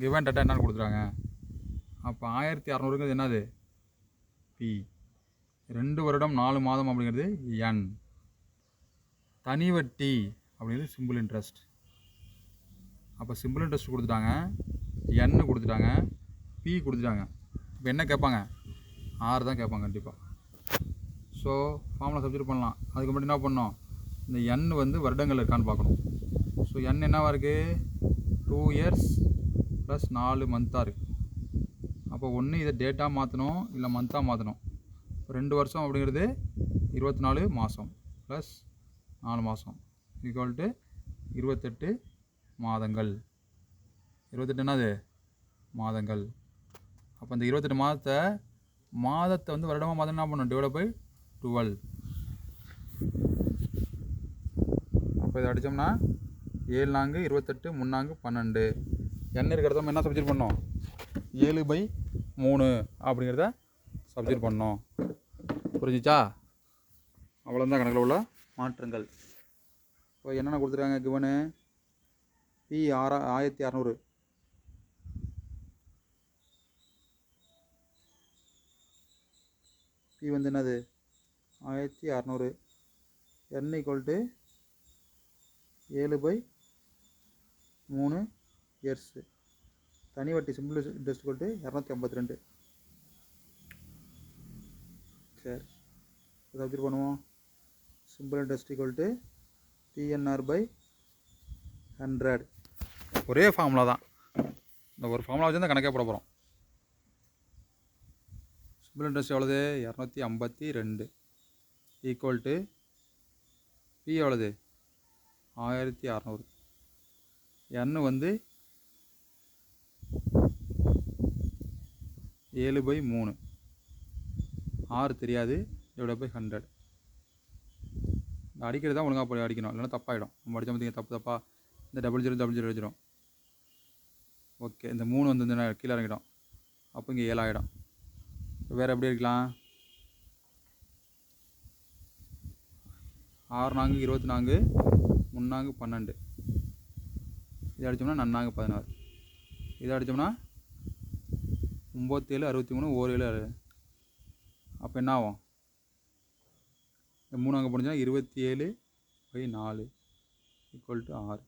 கிவன் டேட்டா என்னென்னு கொடுத்துருக்காங்க. அப்போ 1600ங்கிறது என்னது P, 2 வருடம் 4 மாதம் அப்படிங்கிறது N, தனி வட்டி அப்படிங்கிறது சிம்பிள் இன்ட்ரெஸ்ட். அப்போ சிம்பிள் இன்ட்ரெஸ்ட் கொடுத்துட்டாங்க, N கொடுத்துட்டாங்க, P கொடுத்துட்டாங்க. இப்போ என்ன கேட்பாங்க, R தான் கேட்பாங்க கண்டிப்பாக. ஸோ ஃபார்முலா சப்ஸ்டிட்யூட் பண்ணலாம். அதுக்கு முன்னாடி என்ன பண்ணோம், இந்த N வந்து வருடங்கள் இருக்கான்னு பார்க்கணும். ஸோ N என்னவா இருக்குது, 2 இயர்ஸ் ப்ளஸ் 4 மந்த்தாக இருக்குது. அப்போ ஒன்று இதை டேட்டாக மாற்றணும், இல்லை மந்த்தாக மாற்றணும். 2 வருஷம் அப்படிங்கிறது 24 மாதம் ப்ளஸ் 4 மாதம் ஈக்குவல் டு 28 மாதங்கள். 28 என்னது மாதங்கள். அப்போ இந்த 28 மாதத்தை வந்து வருடமாக மாதம் என்ன பண்ணணும், டிவைட் பை 12. அப்போ இதை அடித்தோம்னா 7 4 28, 3 4 12. N இருக்கிறத என்ன சப்ஜெக்ட் பண்ணோம், 7/3 அப்படிங்கிறத சப்ஜெக்ட் பண்ணோம். புரிஞ்சிச்சா? அவ்வளோதான் கணக்கில் உள்ள மாற்றங்கள். இப்போ என்னென்ன கொடுத்துருக்காங்க கிவனு, P 1600, P வந்து என்னது 1600, N = 7/3 இயர்ஸ், தனி வட்டி சிம்பிள் இன்ட்ரெஸ்ட் = 252. சரி சப்ஜெக்ட் பண்ணுவோம். Simple interest = PNR/100. ஒரே ஃபார்முலா தான், இந்த ஒரு ஃபார்முலா வச்சு தான் கணக்கே போட போகிறோம். சிம்பிள் இன்ட்ரெஸ்ட் எவ்வளோது 252 ஈக்குவல் டு P எவ்வளோது 1600, N வந்து 7/3, R தெரியாது, டிவைட் பை 100. அடிக்கிறது தான் ஒழுங்காக போய் அடிக்கணும், இல்லைன்னா தப்பாகிடும். நம்ம அடித்த பார்த்தீங்க தப்பாக இந்த 0000 அடிச்சிடும். ஓகே, இந்த 3 வந்து இந்த கீழே இறங்கிடும். அப்போ இங்கே 7 ஆகிடும். வேறு எப்படி இருக்கலாம், 6 4 24, 3 4 12. இதை அடித்தோம்னா 4 4 16. இதை அடித்தோம்னா 9 7 63, 1 7 6. அப்போ என்ன ஆகும், இந்த 3 அங்கே போனிச்சுன்னா 27/4 ஈக்குவல் டு 6.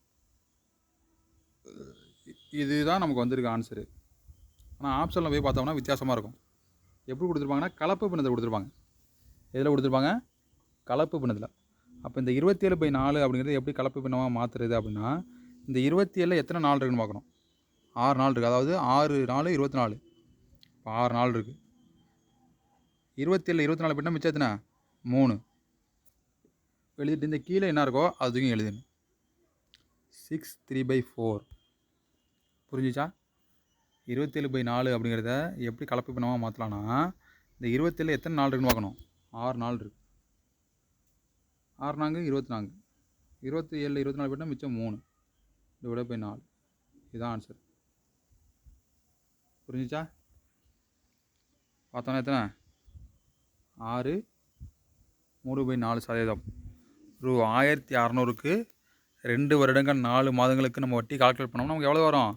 இதுதான் நமக்கு வந்திருக்க ஆன்சரு. ஆனால் ஆப்ஷனில் போய் பார்த்தோம்னா வித்தியாசமாக இருக்கும். எப்படி கொடுத்துருப்பாங்கன்னா கலப்பு பின்னத்தில் கொடுத்துருப்பாங்க. எதில் கொடுத்துருப்பாங்க, கலப்பு பின்னத்தில். அப்போ இந்த 27/4 அப்படிங்கிறது எப்படி கலப்பு பின்னமாக மாற்றுறது அப்படின்னா, இந்த 27 எத்தனை நாள் இருக்குன்னு பார்க்கணும். 6 நாள் இருக்குது, அதாவது 6 4 24. இப்போ 6 நாள் இருக்குது. 27 24 பின்னா மிச்சம் எத்தனை 3 எழுதிட்டு இந்த கீழே என்ன இருக்கோ அதுக்கும் எழுதணும். 6 3/4. புரிஞ்சிச்சா? 27/4 அப்படிங்கிறத எப்படி கலப்பு பின்னமாக மாற்றலான்னா, இந்த 27 எத்தனை நாள் இருக்குன்னு பார்க்கணும். 6 நாள் இருக்குது. 6 4 24, 27 24 போட்டால் மிச்சம் 3 டிவைட் பை 4. இதுதான் ஆன்சர். புரிஞ்சிச்சா? பார்த்தோன்னா எத்தனை 6 3/4%. ரூ 1600க்கு 2 வருடங்கள் 4 மாதங்களுக்கு நம்ம வட்டி கால்குலேட் பண்ணோம்னா நமக்கு எவ்வளோ வரும்?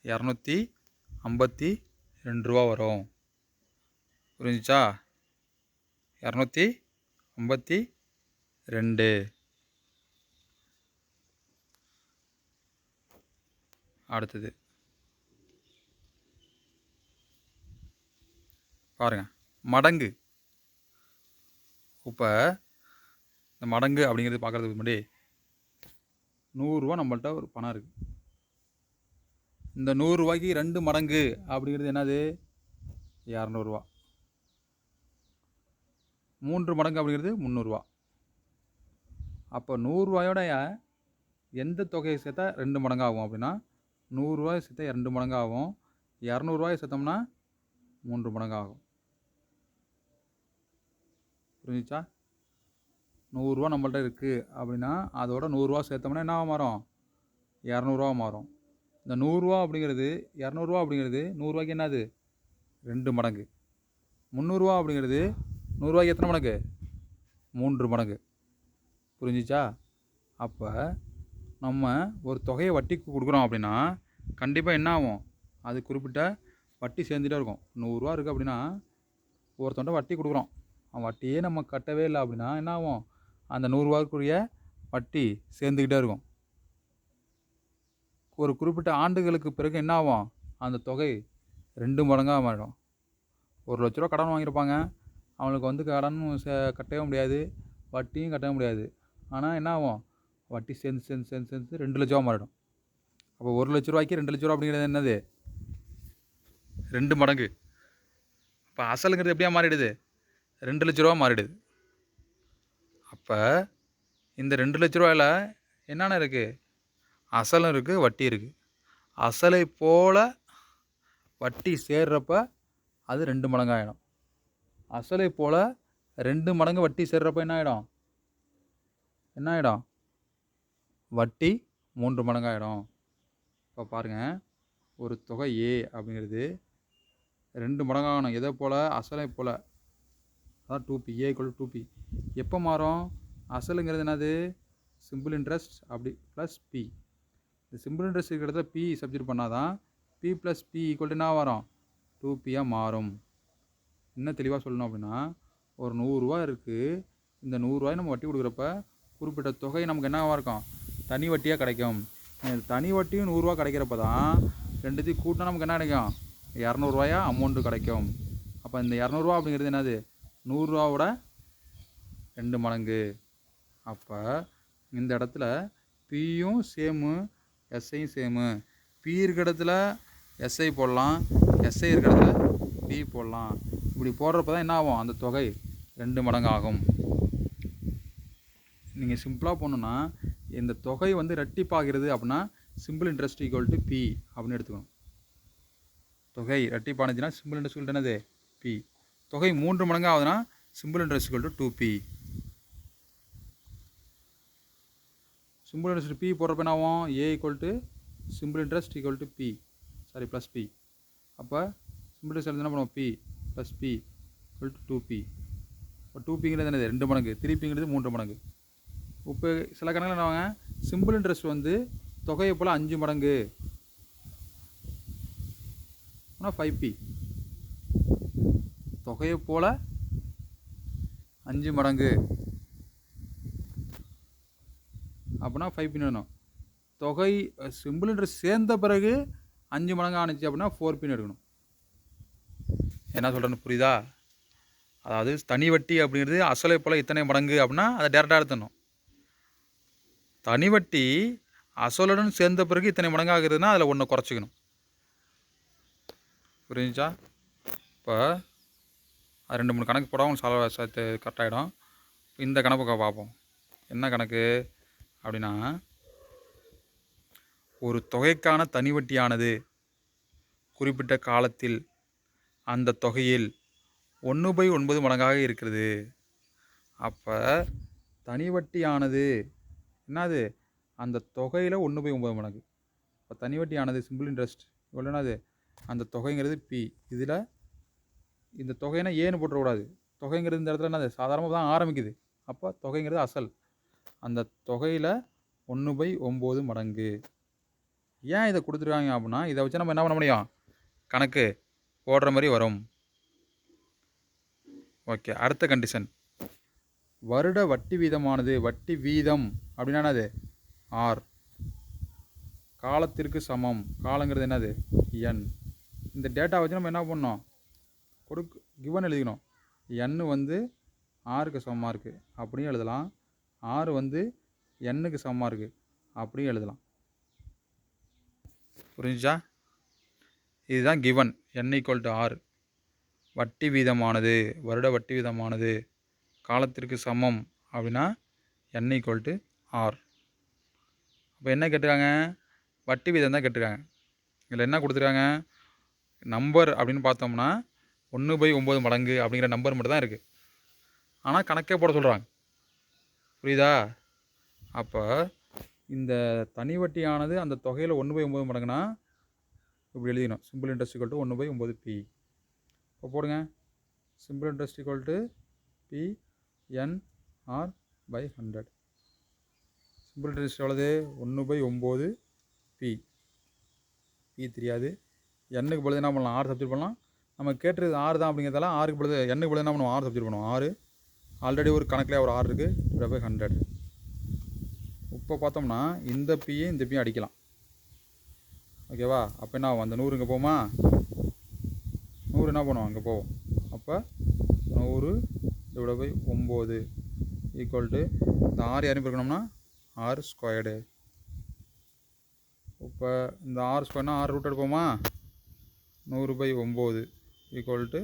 ரூ. 252 வரும். புரிஞ்சுச்சா? 252. அடுத்தது பாருங்க, மடங்கு. இப்போ இந்த மடங்கு அப்படிங்கிறது பார்க்குறதுக்கு முன்னாடி ரூ. 100 நம்மள்ட்ட ஒரு பணம் இருக்குது. இந்த ரூ. 100க்கு 2 மடங்கு அப்படிங்கிறது என்னது? ரூ. 200. 3 மடங்கு அப்படிங்கிறது ரூ. 300. அப்போ ரூ. 100யோடைய எந்த தொகையை சேர்த்தா 2 மடங்கு ஆகும் அப்படின்னா, ரூ. 100 சேர்த்தா 2 மடங்கு ஆகும். ரூ. 200 சேர்த்தோம்னா 3 மடங்கு ஆகும். புரிஞ்சுச்சா? ரூ. 100 நம்மள்ட்ட இருக்குது அப்படின்னா அதோட ரூ. 100 சேர்த்தோம்னா என்ன மாறும்? ரூ. 200 மாறும். இந்த ரூ. 100 அப்படிங்கிறது ரூ. 200 அப்படிங்கிறது ரூ. 100க்கு என்னது? 2 மடங்கு. ரூ. 300 அப்படிங்கிறது ரூ. 100க்கு எத்தனை மடங்கு? 3 மடங்கு. புரிஞ்சிச்சா? அப்போ நம்ம ஒரு தொகையை வட்டிக்கு கொடுக்குறோம் அப்படின்னா கண்டிப்பாக என்ன ஆகும்? அது குறிப்பிட்ட வட்டி சேர்ந்துட்டே இருக்கும். ரூ. 100 இருக்குது அப்படின்னா ஒருத்தன்ட்ட வட்டி கொடுக்குறோம், அவன் வட்டியே நம்ம கட்டவே இல்லை அப்படின்னா என்ன ஆகும்? அந்த ரூ. 100க்குரிய வட்டி சேர்ந்துக்கிட்டே இருக்கும். ஒரு குறிப்பிட்ட ஆண்டுகளுக்கு பிறகு என்ன ஆகும்? அந்த தொகை 2 மடங்காக மாறிடும். ரூ. 1,00,000 கடன் வாங்கியிருப்பாங்க, அவனுக்கு வந்து கடன் கட்டவே முடியாது, வட்டியும் கட்டவே முடியாது. ஆனால் என்ன ஆகும்? வட்டி சேர்ந்து சேர்ந்து சேர்ந்து சேர்ந்து 2,00,000 மாறிடும். அப்போ ரூ. 1,00,000க்கு 2,00,000 அப்படிங்கிறது என்னது? 2 மடங்கு. இப்போ அசலுங்கிறது எப்படியா மாறிடுது? ரூ. 2,00,000 மாறிடுது. அப்போ இந்த ரூ. 2,00,000 என்னென்ன இருக்குது? அசலும் இருக்குது, வட்டி இருக்குது. அசலை போல் வட்டி சேர்றப்ப அது 2 மடங்கு ஆகிடும். அசலை போல் 2 மடங்கு வட்டி சேர்றப்ப என்ன ஆகிடும்? என்ன ஆகிடும்? வட்டி 3 மடங்கு ஆகிடும். இப்போ பாருங்கள், ஒரு தொகை ஏ அப்படிங்கிறது 2 மடங்காகணும். எதை போல்? அசலை போல். அதான் 2p. ஏ = 2p. எப்போ மாறும்? அசலுங்கிறது என்னது? சிம்பிள் இன்ட்ரெஸ்ட் அப்படி ப்ளஸ் பி. இந்த சிம்பிள் இன்ட்ரெஸ்ட் இருக்கிற இடத்துல பி சப்ஸ்டிட் பண்ணால் தான் பி ப்ளஸ் பி ஈக்குவல் என்ன வரும்? 2pயாக மாறும். இன்னும் தெளிவாக சொல்லணும் அப்படின்னா, ஒரு ரூ. 100 இருக்குது. இந்த ரூ. 100 நம்ம வட்டி கொடுக்குறப்ப குறிப்பிட்ட தொகை நமக்கு என்னவாக இருக்கும்? தனி வட்டியாக கிடைக்கும். தனி வட்டியும் ரூ. 100 கிடைக்கிறப்ப தான் ரெண்டுத்தையும் கூட்டினா நமக்கு என்ன கிடைக்கும்? ரூ. 200 அமௌண்ட்டு கிடைக்கும். அப்போ இந்த ரூ. 200 அப்படிங்கிறது என்னது? ரூ. 100வோட 2 மடங்கு. அப்போ இந்த இடத்துல பியும் சேமு, எஸ்ஐயும் சேமு. பி இருக்கிற இடத்துல எஸ்ஐ போடலாம், எஸ்ஐ இருக்கிற இடத்துல பி போடலாம். இப்படி போடுறப்ப தான் என்ன ஆகும்? அந்த தொகை 2 மடங்கு ஆகும். நீங்கள் சிம்பிளாக போடணுன்னா, இந்த தொகை வந்து ரெட்டிப்பாகிறது அப்படின்னா simple interest equal to P அப்படின்னு எடுத்துக்கணும். தொகை ரெட்டிப்பானுச்சுன்னா சிம்பிள் இன்ட்ரெஸ்ட் என்னது? பி. தொகை 3 மடங்கு ஆகுதுன்னா simple interest equal to 2p. Simple interest P போடுறப்ப என்ன ஆகும்? A equal to simple interest equal to P, sorry plus P. அப்போ சிம்பிள் இன்ட்ரெஸ்ட் என்ன பண்ணுவோம்? P plus P equal to 2p. இப்போ 2pங்கிறது என்னது? 2 மடங்கு. 3pங்கிறது 3 மடங்கு. இப்போ சில கணக்கில் என்ன வாங்க? சிம்பிள் இன்ட்ரெஸ்ட் வந்து தொகையை போல் 5 மடங்கு ஆனால் 5p. தொகையை போல் 5 மடங்கு அப்படின்னா 5p வேணும். தொகை சிம்பிள் இன்ட்ரெஸ்ட் சேர்ந்த பிறகு 5 மடங்கு ஆணுச்சு அப்படின்னா 4p எடுக்கணும். என்ன சொல்கிறேன்னு புரியுதா? அதாவது தனி வட்டி அப்படிங்கிறது அசலை போல் இத்தனை மடங்கு அப்படின்னா அதை டேரெக்டாக எடுத்துடணும். தனி வட்டி அசலுடன் சேர்ந்த பிறகு இத்தனை மடங்கு ஆகுதுன்னா அதில் ஒன்று குறைச்சிக்கணும். புரிஞ்சுச்சா? இப்போ அது 2-3 கணக்கு போட உங்களுக்கு சேர்த்து கரெக்டாகிடும். இந்த கணக்கு பார்ப்போம். என்ன கணக்கு அப்படின்னா, ஒரு தொகைக்கான தனி வட்டியானது குறிப்பிட்ட காலத்தில் அந்த தொகையில் 1/9 மடங்காக இருக்கிறது. அப்போ தனி வட்டியானது என்னது? அந்த தொகையில் 1/9 மடங்கு. இப்போ தனி வட்டியானது சிம்பிள் இன்ட்ரெஸ்ட் இவ்வளோ என்னது? அந்த தொகைங்கிறது பி. இதில் இந்த தொகைனா ஏன்னு போட்டுறக்கூடாது. தொகைங்கிறது இந்த இடத்துல என்னது? சாதாரணமாக தான் ஆரம்பிக்குது. அப்போ தொகைங்கிறது அசல். அந்த தொகையில் 1/9 மடங்கு. ஏன் இதை கொடுத்துருக்காங்க அப்படின்னா, இதை வச்சு நம்ம என்ன பண்ண முடியும், கணக்கு போடுற மாதிரி வரும். ஓகே, அடுத்த கண்டிஷன். வருட வட்டி வீதமானது, வட்டி வீதம் அப்படின்னா என்னது, ஆர், காலத்திற்கு சமம், காலங்கிறது என்னது, என். இந்த டேட்டா வச்சு நம்ம என்ன பண்ணோம், கிவன் எழுதிக்கணும். என் வந்து ஆருக்கு சமமாக இருக்குது அப்படியும் எழுதலாம், ஆறு வந்து எண்ணுக்கு சமமாக இருக்குது அப்படியும் எழுதலாம். புரிஞ்சுச்சா? இதுதான் கிவன். n = 6. வட்டி வீதமானது, வருட வட்டி வீதமானது காலத்திற்கு சமம் அப்படின்னா n = 6. அப்போ என்ன கேட்டிருக்காங்க, வட்டி வீதம் தான் கேட்டிருக்காங்க. இதில் என்ன கொடுத்துருக்காங்க, நம்பர் அப்படின்னு பார்த்தோம்னா 1/9 மடங்கு அப்படிங்கிற நம்பர் மட்டும் தான் இருக்குது. ஆனால் கணக்கே போட சொல்கிறாங்க. புரியுதா? அப்போ இந்த தனி வட்டியானது அந்த தொகையில் 1/9 மடங்குனா இப்படி எழுதிக்கணும். Simple interest = 1/9 P. இப்போ போடுங்க. Simple interest = P N R by 100. Simple interest எவ்வளவு, 1/9 பி. பி தெரியாது. எண்ணுக்கு பொழுது என்ன பண்ணலாம், 6 சப்ஜெக்ட் பண்ணலாம். நம்ம கேட்டுறது 6 தான் அப்படிங்கிறதால 6க்கு பொழுது எண்ணுக்கு பொழுது என்ன பண்ணுவோம், 6 சப்ஜெக்ட் பண்ணுவோம். 6 ஆல்ரெடி ஒரு கணக்கில் ஒரு 6 இருக்குது, / 100. இப்போ பார்த்தோம்னா இந்த பியை இந்த பியும் அடிக்கலாம். ஓகேவா? அப்போ என்ன ஆகும், அந்த 100 இங்கே போகுமா, 100 என்ன பண்ணுவோம் அங்கே போவோம். அப்போ 100 / 9 = இந்த 6 யாரையும் பெருக்கணும்னா 6². இப்போ இந்த 6² 6 ரூட் எடுப்போமா, 100/9 = 6.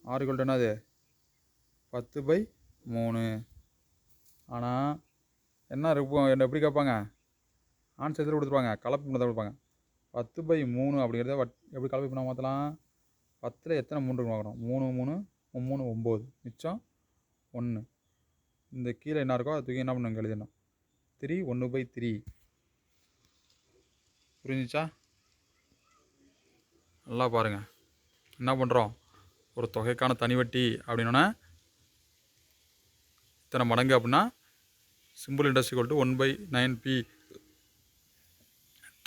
6 என்னது, 10/3. ஆனால் என்ன இருக்கும், என்ன எப்படி கேட்பாங்க, ஆன்சர் எதில் கொடுத்துருவாங்க, கலப்பு பண்ண தான் கொடுப்பாங்க. 10/3 அப்படிங்கிறத எப்படி கலப்பு பண்ண மாற்றலாம், 10ல் எத்தனை 3 இருக்கு பார்க்கணும், 3 3 3 9, மிச்சம் 1. இந்த கீழே என்ன இருக்கோ அது தூக்கி என்ன பண்ணுங்க எழுதணும், 3 1/3. புரிஞ்சிச்சா? நல்லா பாருங்கள். என்ன பண்ணுறோம், ஒரு தொகைக்கான தனி வட்டி அப்படின்னா இத்தனை மடங்கு அப்படின்னா சிம்பிள் இன்ட்ரெஸ்ட் = 1/9p.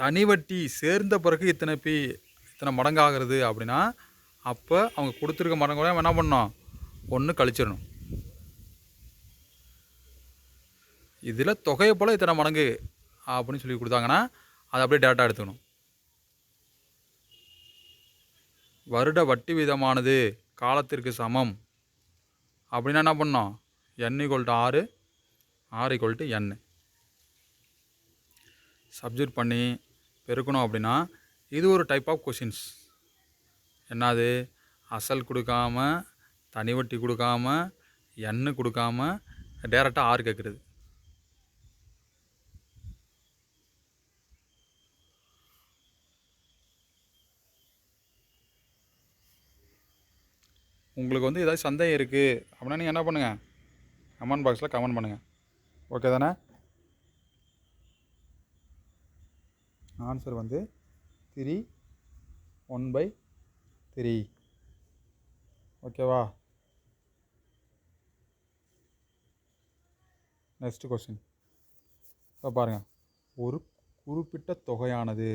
தனி வட்டி சேர்ந்த பிறகு இத்தனை மடங்கு ஆகிறது அப்படின்னா அப்போ அவங்க கொடுத்துருக்க மடங்கோட என்ன பண்ணணும், 1 கழிச்சிடணும். இதில் தொகையை போல் இத்தனை மடங்கு அப்படின்னு சொல்லி கொடுத்தாங்கன்னா அதை அப்படியே டேட்டா எடுத்துக்கணும். வருட வட்டி வீதமானது காலத்திற்கு சமம் அப்படின்னா என்ன பண்ணணும், n = 6, r = n. சப்ஜெக்ட் பண்ணி பெருக்கணும் அப்படின்னா இது ஒரு டைப் ஆஃப் கொஷின்ஸ். என்னது, அசல் கொடுக்காம, தனி வட்டி கொடுக்காம, n கொடுக்காம டேரெக்டாக r கேட்குறது. உங்களுக்கு வந்து ஏதாவது சந்தேகம் இருக்குது அப்படின்னா நீங்கள் என்ன பண்ணுங்கள், கமெண்ட் பாக்ஸில் கமெண்ட் பண்ணுங்கள். ஓகே தானே? ஆன்சர் வந்து 3 1/3. ஓகேவா? Next question. இப்போ பாருங்கள், ஒரு குறிப்பிட்ட தொகையானது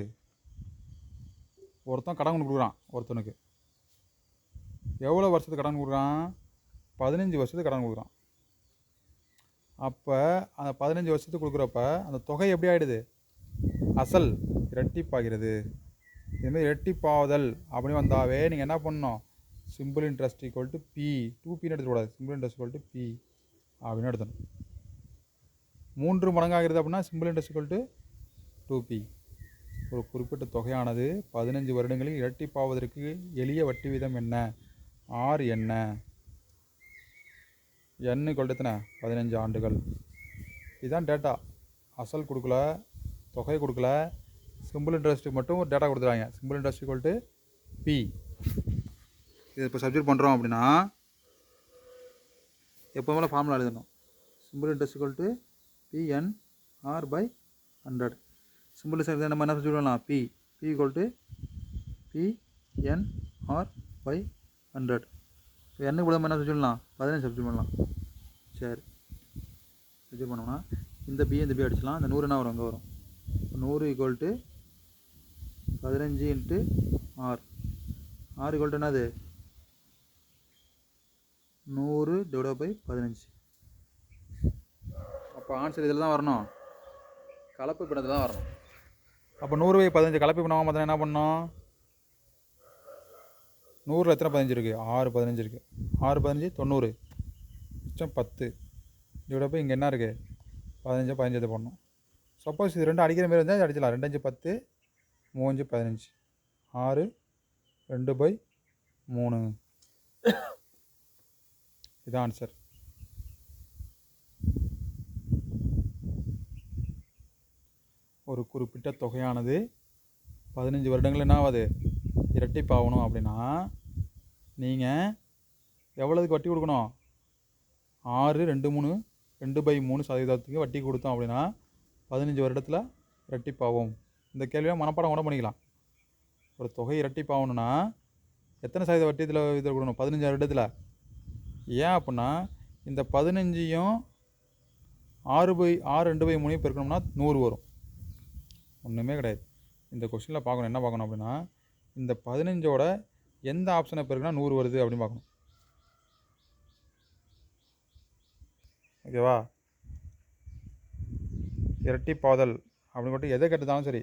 ஒருத்தன் கடன் கொடுக்குறான். ஒருத்தனுக்கு எவ்வளோ வருஷத்துக்கு கடன் கொடுக்குறான், 15 வருஷத்துக்கு கடன் கொடுக்குறான். அப்போ அந்த 15 வருஷத்துக்கு கொடுக்குறப்ப அந்த தொகை எப்படி ஆகிடுது, அசல் இரட்டிப்பாகிறது. இதுமாதிரி இரட்டிப்பாகுதல் அப்படின்னு வந்தாவே நீங்கள் என்ன பண்ணணும், சிம்பிள் இன்ட்ரெஸ்ட் = பி. 2pன்னு எடுத்துக்கூடாது, சிம்பிள் இன்ட்ரெஸ்ட் = பி அப்படின்னு எடுத்தணும். 3 மடங்காகிறது அப்படின்னா சிம்பிள் இன்ட்ரெஸ்ட் = 2p. ஒரு குறிப்பிட்ட தொகையானது 15 வருடங்களில் இரட்டிப்பாவதற்கு எளிய வட்டி வீதம் என்ன, ஆர் என்ன, n = எத்தனை, 15 ஆண்டுகள். இதுதான் டேட்டா. அசல் கொடுக்கல, தொகை கொடுக்கல, சிம்பிள் இன்ட்ரெஸ்ட்டு மட்டும் ஒரு டேட்டா கொடுத்துருவாங்க. Simple interest = P. இது இப்போ சப்ஜெக்ட் பண்ணுறோம் அப்படின்னா எப்போதுமே ஃபார்முலா எழுதணும். Simple interest = PNR/100. Simple interest நம்ம என்ன சப்ஜெக்ட் பண்ணலாம், P = PNR/100. இப்போ n கூட என்ன சப்ஜெக்ட் பண்ணலாம், 15 சப்ஜெக்ட் பண்ணலாம். சரி, ரிஜெக்ட் பண்ணோம்னா இந்த பி அடிச்சிடலாம். இந்த 100 என்ன வரும், இங்கே வரும். 100 = 15 × 6. 6 = என்னது, 100/15. அப்போ ஆன்சர் இதில் தான் வரணும், கலப்பு பின்னத்தில் தான் வரணும். அப்போ 100/15 கலப்பு பின்னமாக பார்த்தா என்ன பண்ணோம், 100ல் எத்தனை 15 இருக்குது, 6 15 இருக்குது. 6 15 90, மிச்சம் 10 / இங்கே என்ன இருக்குது, 15 15 போடணும். சப்போஸ் இது ரெண்டும் அடிக்கிற மாரி இருந்தால் அடிச்சிடலாம். 2 5 10, 3 5 15, 6 2/3. இதுதான் ஆன்சர். ஒரு குறிப்பிட்ட தொகையானது 15 வருடங்கள் என்ன ஆகாது, இரட்டிப்பாகணும் அப்படின்னா நீங்கள் எவ்வளோதுக்கு வட்டி கொடுக்கணும், 6 2 3 2/3% வட்டி கொடுத்தோம் அப்படின்னா 15 வருடத்தில் இரட்டிப்பாகும். இந்த கேள்வியை மனப்பாடம் கூட பண்ணிக்கலாம். ஒரு தொகை இரட்டிப்பாகணும்னா எத்தனை சதவீத வட்டி இதில் கொடுக்கணும், 15 வருடத்தில். ஏன் அப்படின்னா இந்த 15ஐயும் 6 2/3 பெருக்கணும்னா 100 வரும். ஒன்றுமே கிடையாது. இந்த கொஸ்டினில் பார்க்கணும், என்ன பார்க்கணும் அப்படின்னா இந்த 15ஓட எந்த ஆப்ஷனை பெருக்குனா 100 வருது அப்படின்னு பார்க்கணும். ஓகேவா. இரட்டிப்பாதல் அப்படின்னு சொல்லிட்டு எதை கேட்டுதாலும் சரி,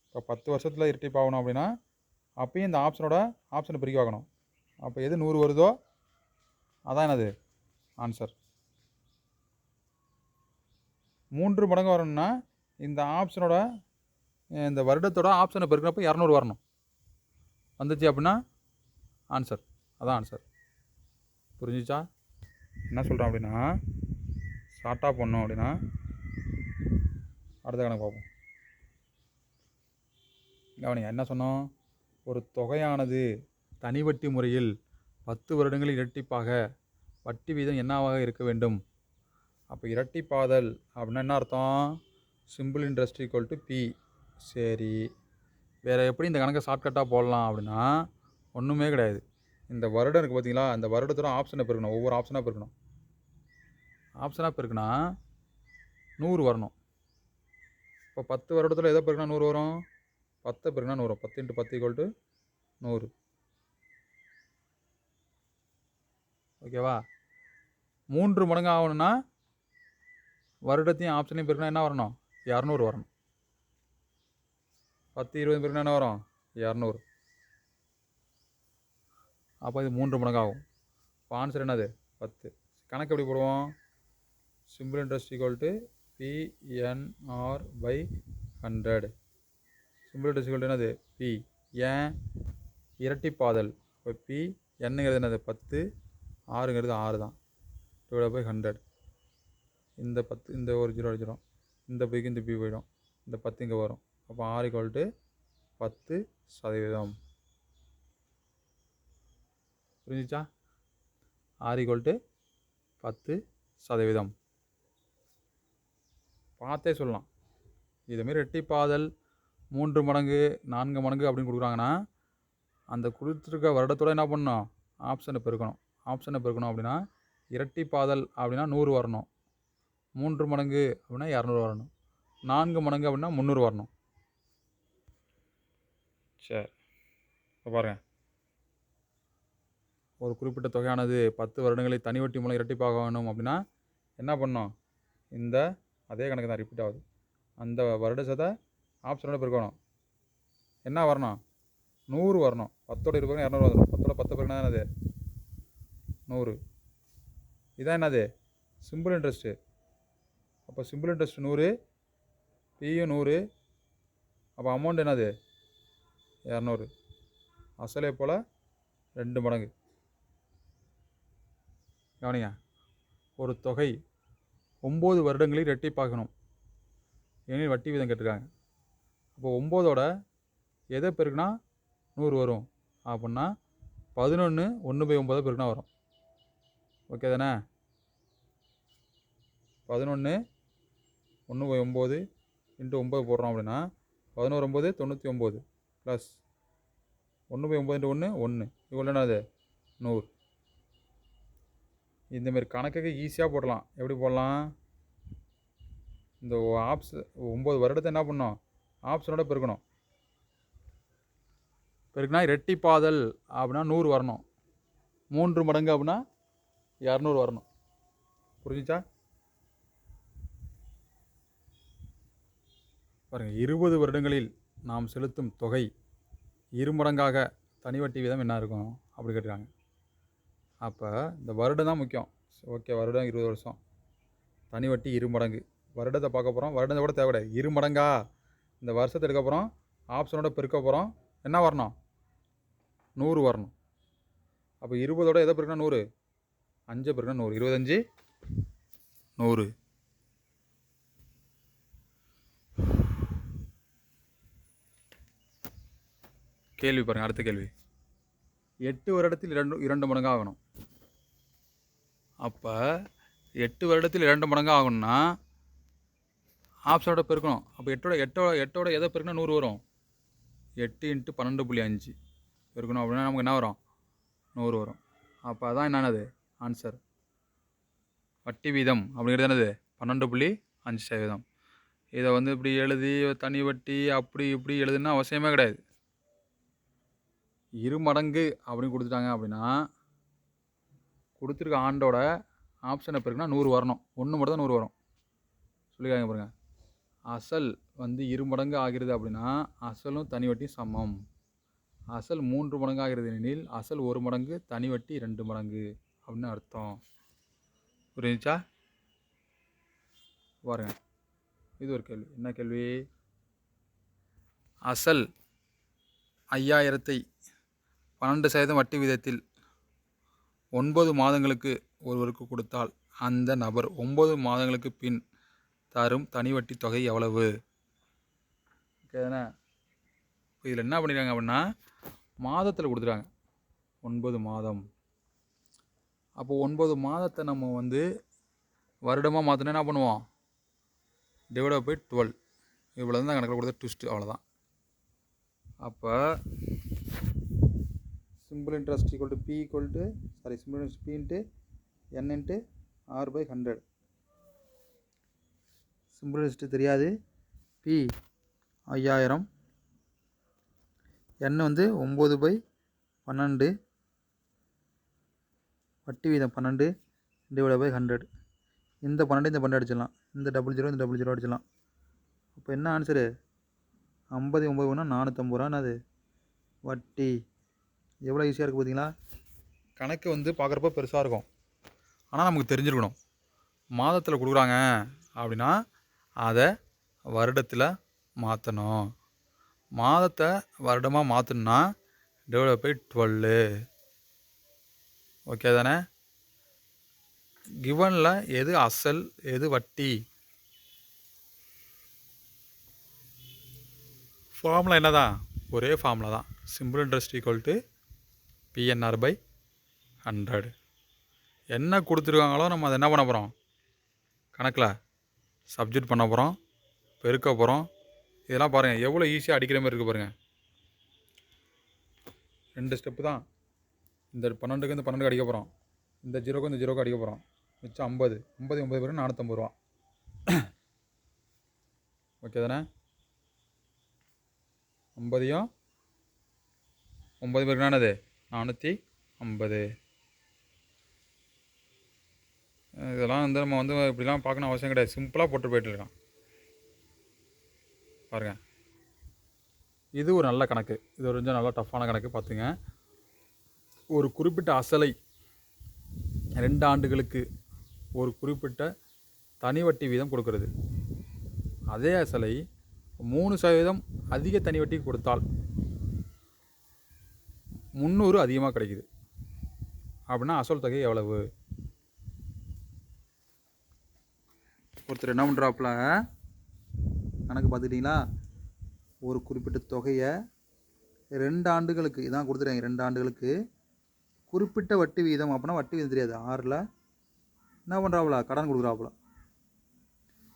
இப்போ 10 வருஷத்தில் இரட்டிப்பாகணும் அப்படின்னா அப்பயும் இந்த ஆப்ஷனை பிரிக்க பார்க்கணும். அப்போ எது 100 வருதோ அதான் என்னது ஆன்சர். 3 மடங்கு வரணும்னா இந்த ஆப்ஷனோட இந்த வருடத்தோட ஆப்ஷனை பெருக்கிறப்ப 200 வரணும். வந்துச்சு அப்படின்னா ஆன்சர், அதான் ஆன்சர். புரிஞ்சிச்சா? என்ன சொல்கிறேன் அப்படின்னா ஷார்ட்டாக பண்ணோம் அப்படின்னா அடுத்த கணக்கு பார்ப்போம். கவனிங்க, என்ன சொன்னோம், ஒரு தொகையானது தனி வட்டி முறையில் 10 வருடங்களில் இரட்டிப்பாக வட்டி வீதம் என்னவாக இருக்க வேண்டும். அப்போ இரட்டிப்பாதல் அப்படின்னா என்ன அர்த்தம், சிம்பிள் இன்ட்ரெஸ்ட் = P. சரி, வேறு எப்படி இந்த கணக்கை ஷார்ட்கட்டாக போடலாம் அப்படின்னா ஒன்றுமே கிடையாது. இந்த வருடம் இருக்குது பார்த்தீங்களா, அந்த வருடத்தோட ஆப்ஷனை பெருக்கணும். ஒவ்வொரு ஆப்ஷனாக பெருக்கணும். ஆப்ஷனாக பெருக்குனா 100 வரணும். இப்போ 10 வருடத்தில் எதை பெருக்கினா 100 வரும், 10 பெருக்கினா 100 வரும். 10 × 10 = 100. ஓகேவா. 3 மடங்கு ஆகணும்னா வருடத்தையும் ஆப்ஷனையும் பெருக்கினா என்ன வரணும், 200 வரணும். 10 20 பெருக்கினா என்ன வரும், 200. அப்போ இது 3 மடங்கு ஆகும். இப்போ ஆன்சர் என்னது, 10. கணக்கு எப்படி போடுவோம், simple interest = PNR/100. Simple interest என்னது, P. ஏன், இரட்டிப்பாதல். இப்போ P என்னங்கிறது என்னது 10, Rங்கிறது 6 தான், /100. இந்த 10 இந்த ஒரு 0 அடிச்சிடும், இந்த பிக்கு இந்த P போயிடும், இந்த 10 இங்கே வரும். அப்போ R = 10%. புரிஞ்சிச்சா, R = 10%. பார்த்தே சொல்லலாம். இதுமாரி இரட்டிப்பாதல் 3 மடங்கு 4 மடங்கு அப்படின்னு கொடுக்குறாங்கன்னா அந்த கொடுத்துருக்க வருடத்தோடு என்ன பண்ணணும், ஆப்ஷனை பெருக்கணும். ஆப்ஷனை பெருக்கணும் அப்படின்னா இரட்டிப்பாதல் அப்படின்னா 100 வரணும். 3 மடங்கு அப்படின்னா 200 வரணும். 4 மடங்கு அப்படின்னா 300 வரணும். சரி, இப்போ பாருங்கள், ஒரு குறிப்பிட்ட தொகையானது 10 வருடங்களில் தனி வட்டி மூலம் இரட்டிப்பாக வேணும் அப்படின்னா என்ன பண்ணணும், இந்த அதே கணக்கு தான் ரிப்பீட் ஆகுது. அந்த வருடத்தை ஆப்ஷனோட பெருக்கணும். என்ன வரணும், 100 வரணும். 10ஓட 20 200 வந்துடும். 10ஓட 10 பெருக்கினா என்னது 100. இதான் என்னது, சிம்பிள் இன்ட்ரெஸ்ட்டு. அப்போ சிம்பிள் இன்ட்ரெஸ்ட் 100, பியும் 100. அப்போ அமௌண்ட் என்னது 200. அசலே போல் 2 மடங்கு. கவனிங்க, ஒரு தொகை 9 வருடங்களில் இரட்டிப்பாகணும் ஏனெனில் வட்டி வீதம் கேட்டிருக்காங்க. அப்போ 9ஓட எதை பெருக்குனா 100 வரும் அப்படின்னா 11 1/9 பெருக்குனா வரும். ஓகே தானே. 11 1/9 × 9 போடுறோம் அப்படின்னா 11 9 99 ப்ளஸ் 1/9 × 1 1 இவ்வளோ என்னது 100. இந்தமாரி கணக்குக்கு ஈஸியாக போடலாம். எப்படி போடலாம்? இந்த 9 வருடத்தை என்ன பண்ணணும்? ஆப்ஷனோட பெருக்கணும். பெருக்குனா இரட்டிப்பாதல் அப்படின்னா 100 வரணும். 3 மடங்கு அப்படின்னா 200 வரணும். புரிஞ்சுச்சா? பாருங்கள், 20 வருடங்களில் நாம் செலுத்தும் தொகை இருமடங்காக தனி வட்டி வீதம் என்ன இருக்கும் அப்படி கேட்டுருக்காங்க. அப்போ இந்த வருடம் தான் முக்கியம். ஓகே, வருடம் 20 வருஷம், தனி வட்டி இருமடங்கு. வருடத்தை பார்க்க போகிறோம். வருடத்தை கூட தேவை கிடையாது. இருமடங்கா இந்த வருஷத்தை எடுக்க போகிறோம். ஆப்ஷனோட பெருக்க போகிறோம். என்ன வரணும்? 100 வரணும். அப்போ 20ஓட எதை பெருக்கினா 100? 5 பெருக்கினா 100. 25 100. கேள்வி பாருங்கள், அடுத்த கேள்வி. 8 வருடத்தில் 2 மடங்கு ஆகணும். அப்போ 8 வருடத்தில் 2 மடங்கு ஆகணும்னா ஆப்ஷனோட பெருக்கணும். அப்போ எட்டோட எதை பெருக்கினா 100 வரும்? 8 × 12.5 பெருக்கணும் அப்படின்னா நமக்கு என்ன வரும்? 100 வரும். அப்போ அதான் என்னது ஆன்சர். வட்டி வீதம் அப்படிங்கிறது என்னது? 12.5%. இதை வந்து இப்படி எழுதி தனி வட்டி அப்படி இப்படி எழுதுன்னா அவசியமே கிடையாது. இருமடங்கு அப்படின்னு கொடுத்துட்டாங்க அப்படின்னா கொடுத்துருக்க ஆண்டோட ஆப்ஷனை பெருக்குனா 100 வரணும். 1 மட்டும் தான் 100 வரும். சொல்லிக்காங்க பாருங்கள். அசல் வந்து இருமடங்கு ஆகிறது அப்படின்னா அசலும் தனி வட்டி சமம். அசல் 3 மடங்கு ஆகிறது எனில் அசல் 1 மடங்கு, தனி வட்டி 2 மடங்கு அப்படின்னு அர்த்தம். புரிஞ்சுச்சா? பாருங்க, இது ஒரு கேள்வி. என்ன கேள்வி? அசல் 5000-ஐ 12% வட்டி விதத்தில் 9 மாதங்களுக்கு ஒருவருக்கு கொடுத்தால் அந்த நபர் 9 மாதங்களுக்கு பின் தரும் தனி வட்டி தொகை எவ்வளவு? ஓகேதானே? இதில் என்ன பண்ணிடுறாங்க அப்படின்னா மாதத்தில் கொடுத்துட்டாங்க. 9 மாதம். அப்போ 9 மாதத்தை நம்ம வந்து வருடமாக மாற்றினா என்ன பண்ணுவோம்? Divide by 12. இவ்வளோ தான் கணக்கில் கொடுத்த ட்விஸ்ட்டு. அவ்வளோதான். அப்போ simple interest equal to P simple interest P into N into R/100. Simple interest தெரியாது. பி 5000, என் வந்து 9/12, வட்டி வீதம் 12 டிவைட் பை 100. இந்த 12 இந்த 12 அடிச்சிடலாம். இந்த 00 இந்த 00 அடிச்சிடலாம். அப்போ என்ன ஆன்சரு? 59 450 ரூபா. என்னது? வட்டி. எவ்வளோ ஈஸியாக இருக்குது பார்த்தீங்களா? கணக்கு வந்து பார்க்குறப்ப பெருசாக இருக்கும், ஆனால் நமக்கு தெரிஞ்சிருக்கணும். மாதத்தில் கொடுக்குறாங்க அப்படின்னா அதை வருடத்தில் மாற்றணும். மாதத்தை வருடமாக மாற்றணுன்னா டிவைட் பை 12. ஓகே தானே? கிவனில் எது அசல் எது வட்டி? ஃபார்முலா என்ன தான்? ஒரே ஃபார்முலா தான். Simple interest equal to PNR/100. என்ன கொடுத்துருக்காங்களோ நம்ம அதை என்ன பண்ண போகிறோம்? கணக்கில் சப்ஜெக்ட் பண்ண போகிறோம், பெருக்க போகிறோம். இதெல்லாம் பாருங்கள் எவ்வளோ ஈஸியாக அடிக்கிற மாதிரி இருக்குது பாருங்கள். 2 ஸ்டெப்பு தான். இந்த 12க்கு இந்த 12 அடிக்க போகிறோம், இந்த 0க்கு இந்த 0க்கு அடிக்க போகிறோம். மிச்சம் 50. 50 9 பேர் 450 ரூபா. ஓகே தானே? 50யும் 9 பேருக்கு என்னது? 450. இதெல்லாம் வந்து நம்ம வந்து இப்படிலாம் பார்க்கணும் அவசியம் கிடையாது. சிம்பிளாக போட்டு போயிட்டு இருக்கான் பாருங்கள். இது ஒரு நல்ல கணக்கு. இது ஒரு கொஞ்சம் நல்லா டஃப்பான கணக்கு. பார்த்துங்க, ஒரு குறிப்பிட்ட அசலை 2 ஆண்டுகளுக்கு ஒரு குறிப்பிட்ட தனி வட்டி வீதம் கொடுக்கறது. அதே அசலை 3% அதிக தனி வட்டி கொடுத்தால் 300 அதிகமாக கிடைக்குது அப்படின்னா அசல் தொகை எவ்வளவு? ஒருத்தர் என்ன பண்ணுறாப்புல கணக்கு பார்த்துக்கிட்டிங்களா? ஒரு குறிப்பிட்ட தொகையை 2 ஆண்டுகளுக்கு இதான் கொடுத்துருக்காங்க. 2 ஆண்டுகளுக்கு குறிப்பிட்ட வட்டி வீதம் அப்படின்னா வட்டி வீதம் தெரியாது. 6ல் என்ன பண்ணுறாப்புல? கடன் கொடுக்குறாப்புல.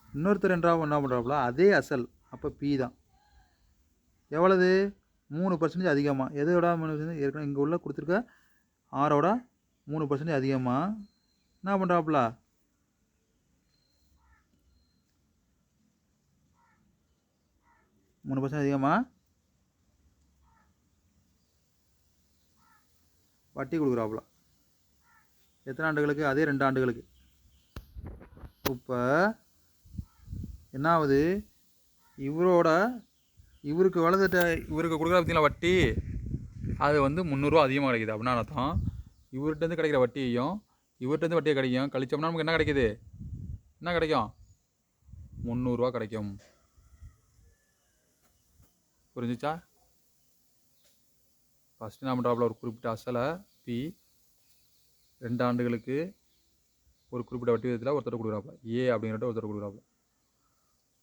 இன்னொருத்தர் என்ன பண்ணுறாப்புல? அதே அசல். அப்போ பி தான் எவ்வளவு? 3% அதிகமாக. எதோட 3%? ஏற்கனவே இங்கே உள்ள கொடுத்துருக்க 6ஓட 3% அதிகமாக என்ன பண்ணுறாப்புல? 3% அதிகமாக வட்டி கொடுக்குறாப்புல. எத்தனை ஆண்டுகளுக்கு? அதே 2 ஆண்டுகளுக்கு. இப்போ என்ன ஆகுது? இவருக்கு இவருக்கு கொடுக்குற பார்த்தீங்களா வட்டி, அது வந்து 300 அதிகமாக கிடைக்குது. அப்படின்னா அர்த்தம் இவர்கிட்டருந்து கிடைக்கிற வட்டியையும் இவர்கிட்டருந்து வட்டியை கிடைக்கும் கழிச்சோம்னா நமக்கு என்ன கிடைக்குது? என்ன கிடைக்கும்? 300 கிடைக்கும். புரிஞ்சிச்சா? ஃபஸ்ட்டு என்ன பண்ணுறாப்புல, ஒரு குறிப்பிட்ட அசலை பி 2 ஆண்டுகளுக்கு ஒரு குறிப்பிட்ட வட்டி விதத்தில் ஒருத்தர் கொடுக்குறாப்புல, ஏ அப்படிங்கிறத ஒருத்தர் கொடுக்குறாப்புல.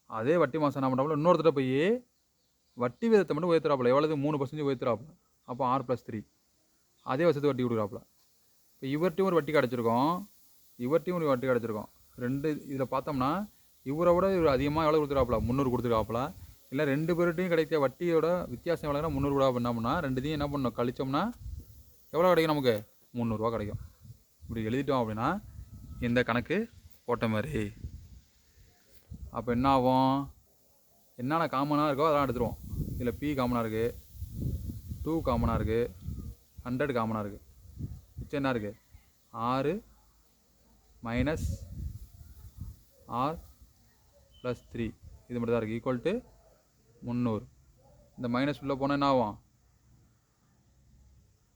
அதே வட்டி மாதம் என்ன பண்ணுறாப்புல, இன்னொருத்தர் போய் வட்டி விதத்தை மட்டும் உயர்த்துறாப்புல. எவ்வளவு? 3% உயர்த்துறாப்புல. அப்போ R+3 அதே வருஷத்துக்கு வட்டி கொடுக்குறாப்புல. இப்போ இவர்கிட்டையும் ஒரு வட்டி கிடச்சிருக்கோம், இவர்கிட்டையும் ஒரு வட்டி கிடச்சிருக்கோம். ரெண்டு இதில் பார்த்தோம்னா இவரை விட இவர் அதிகமாக எவ்வளோ கொடுத்துருக்காப்புல? 300 கொடுத்துருக்காப்புல. இல்லை 2 பேர்கிட்டையும் கிடைக்க வட்டியோட வித்தியாசம் எவ்வளோனா 300 ரூபா. என்ன பண்ணால் ரெண்டுத்தையும் என்ன பண்ணணும், கழிச்சோம்னா எவ்வளோ கிடைக்கும் நமக்கு? 300 கிடைக்கும். இப்படி எழுதிட்டோம் அப்படின்னா இந்த கணக்கு போட்ட மாதிரி. அப்போ என்ன ஆகும்? என்னென்ன காமனாக இருக்கோ அதெல்லாம் எடுத்துருவோம். இதில் P காமனாக இருக்குது, 2 காமனாக இருக்குது, 100 காமனாக இருக்குது. மிச்சம் என்ன இருக்குது? 6 மைனஸ் R+3 இது மட்டும் தான் இருக்குது. Equal to 300. இந்த மைனஸ் உள்ளே போனால் என்ன ஆகும்?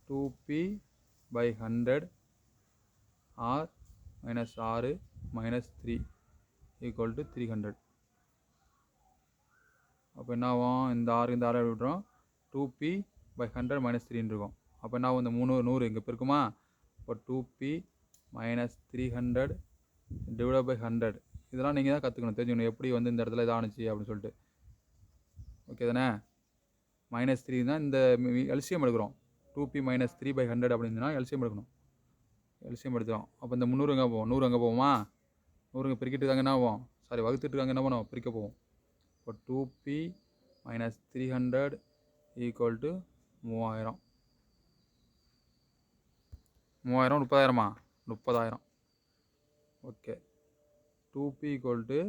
2P/100 R minus 6 minus 3 equal to 300. அப்போ என்ன ஆகும்? இந்த 6 இந்த 6 விட்டுறோம். 2P/100 minus 3 இருக்கும். அப்போ என்ன ஆகும்? இந்த 100 இங்கே இருக்குமா? இப்போ 2P minus 300 divided by 100. இதெல்லாம் நீங்கள் தான் கற்றுக்கணும், தெரிஞ்சுக்கணும் எப்படி வந்து இந்த இடத்துல இதானுச்சு அப்படின்னு சொல்லிட்டு. ஓகே தானே? -3 தான் இந்த எல்சிஎம் எடுக்கிறோம். 2P minus 3/100 அப்படின்னா எல்சிஎம் எடுக்கணும். எல்சிஎம் எடுத்துரும். அப்போ இந்த 300 எங்கே போவோம்? 100 எங்கே போவோமா? 100 இங்கே பிரிக்கிட்டு இருக்காங்க, என்ன ஆகும்? சாரி, வகுத்துட்டு இருக்காங்க, என்ன பண்ணுவோம்? பிரிக்க போவோம். இப்போ 2P minus 300 equal to 3000. 3000 30,000மா? 30,000. Okay. 2P equal to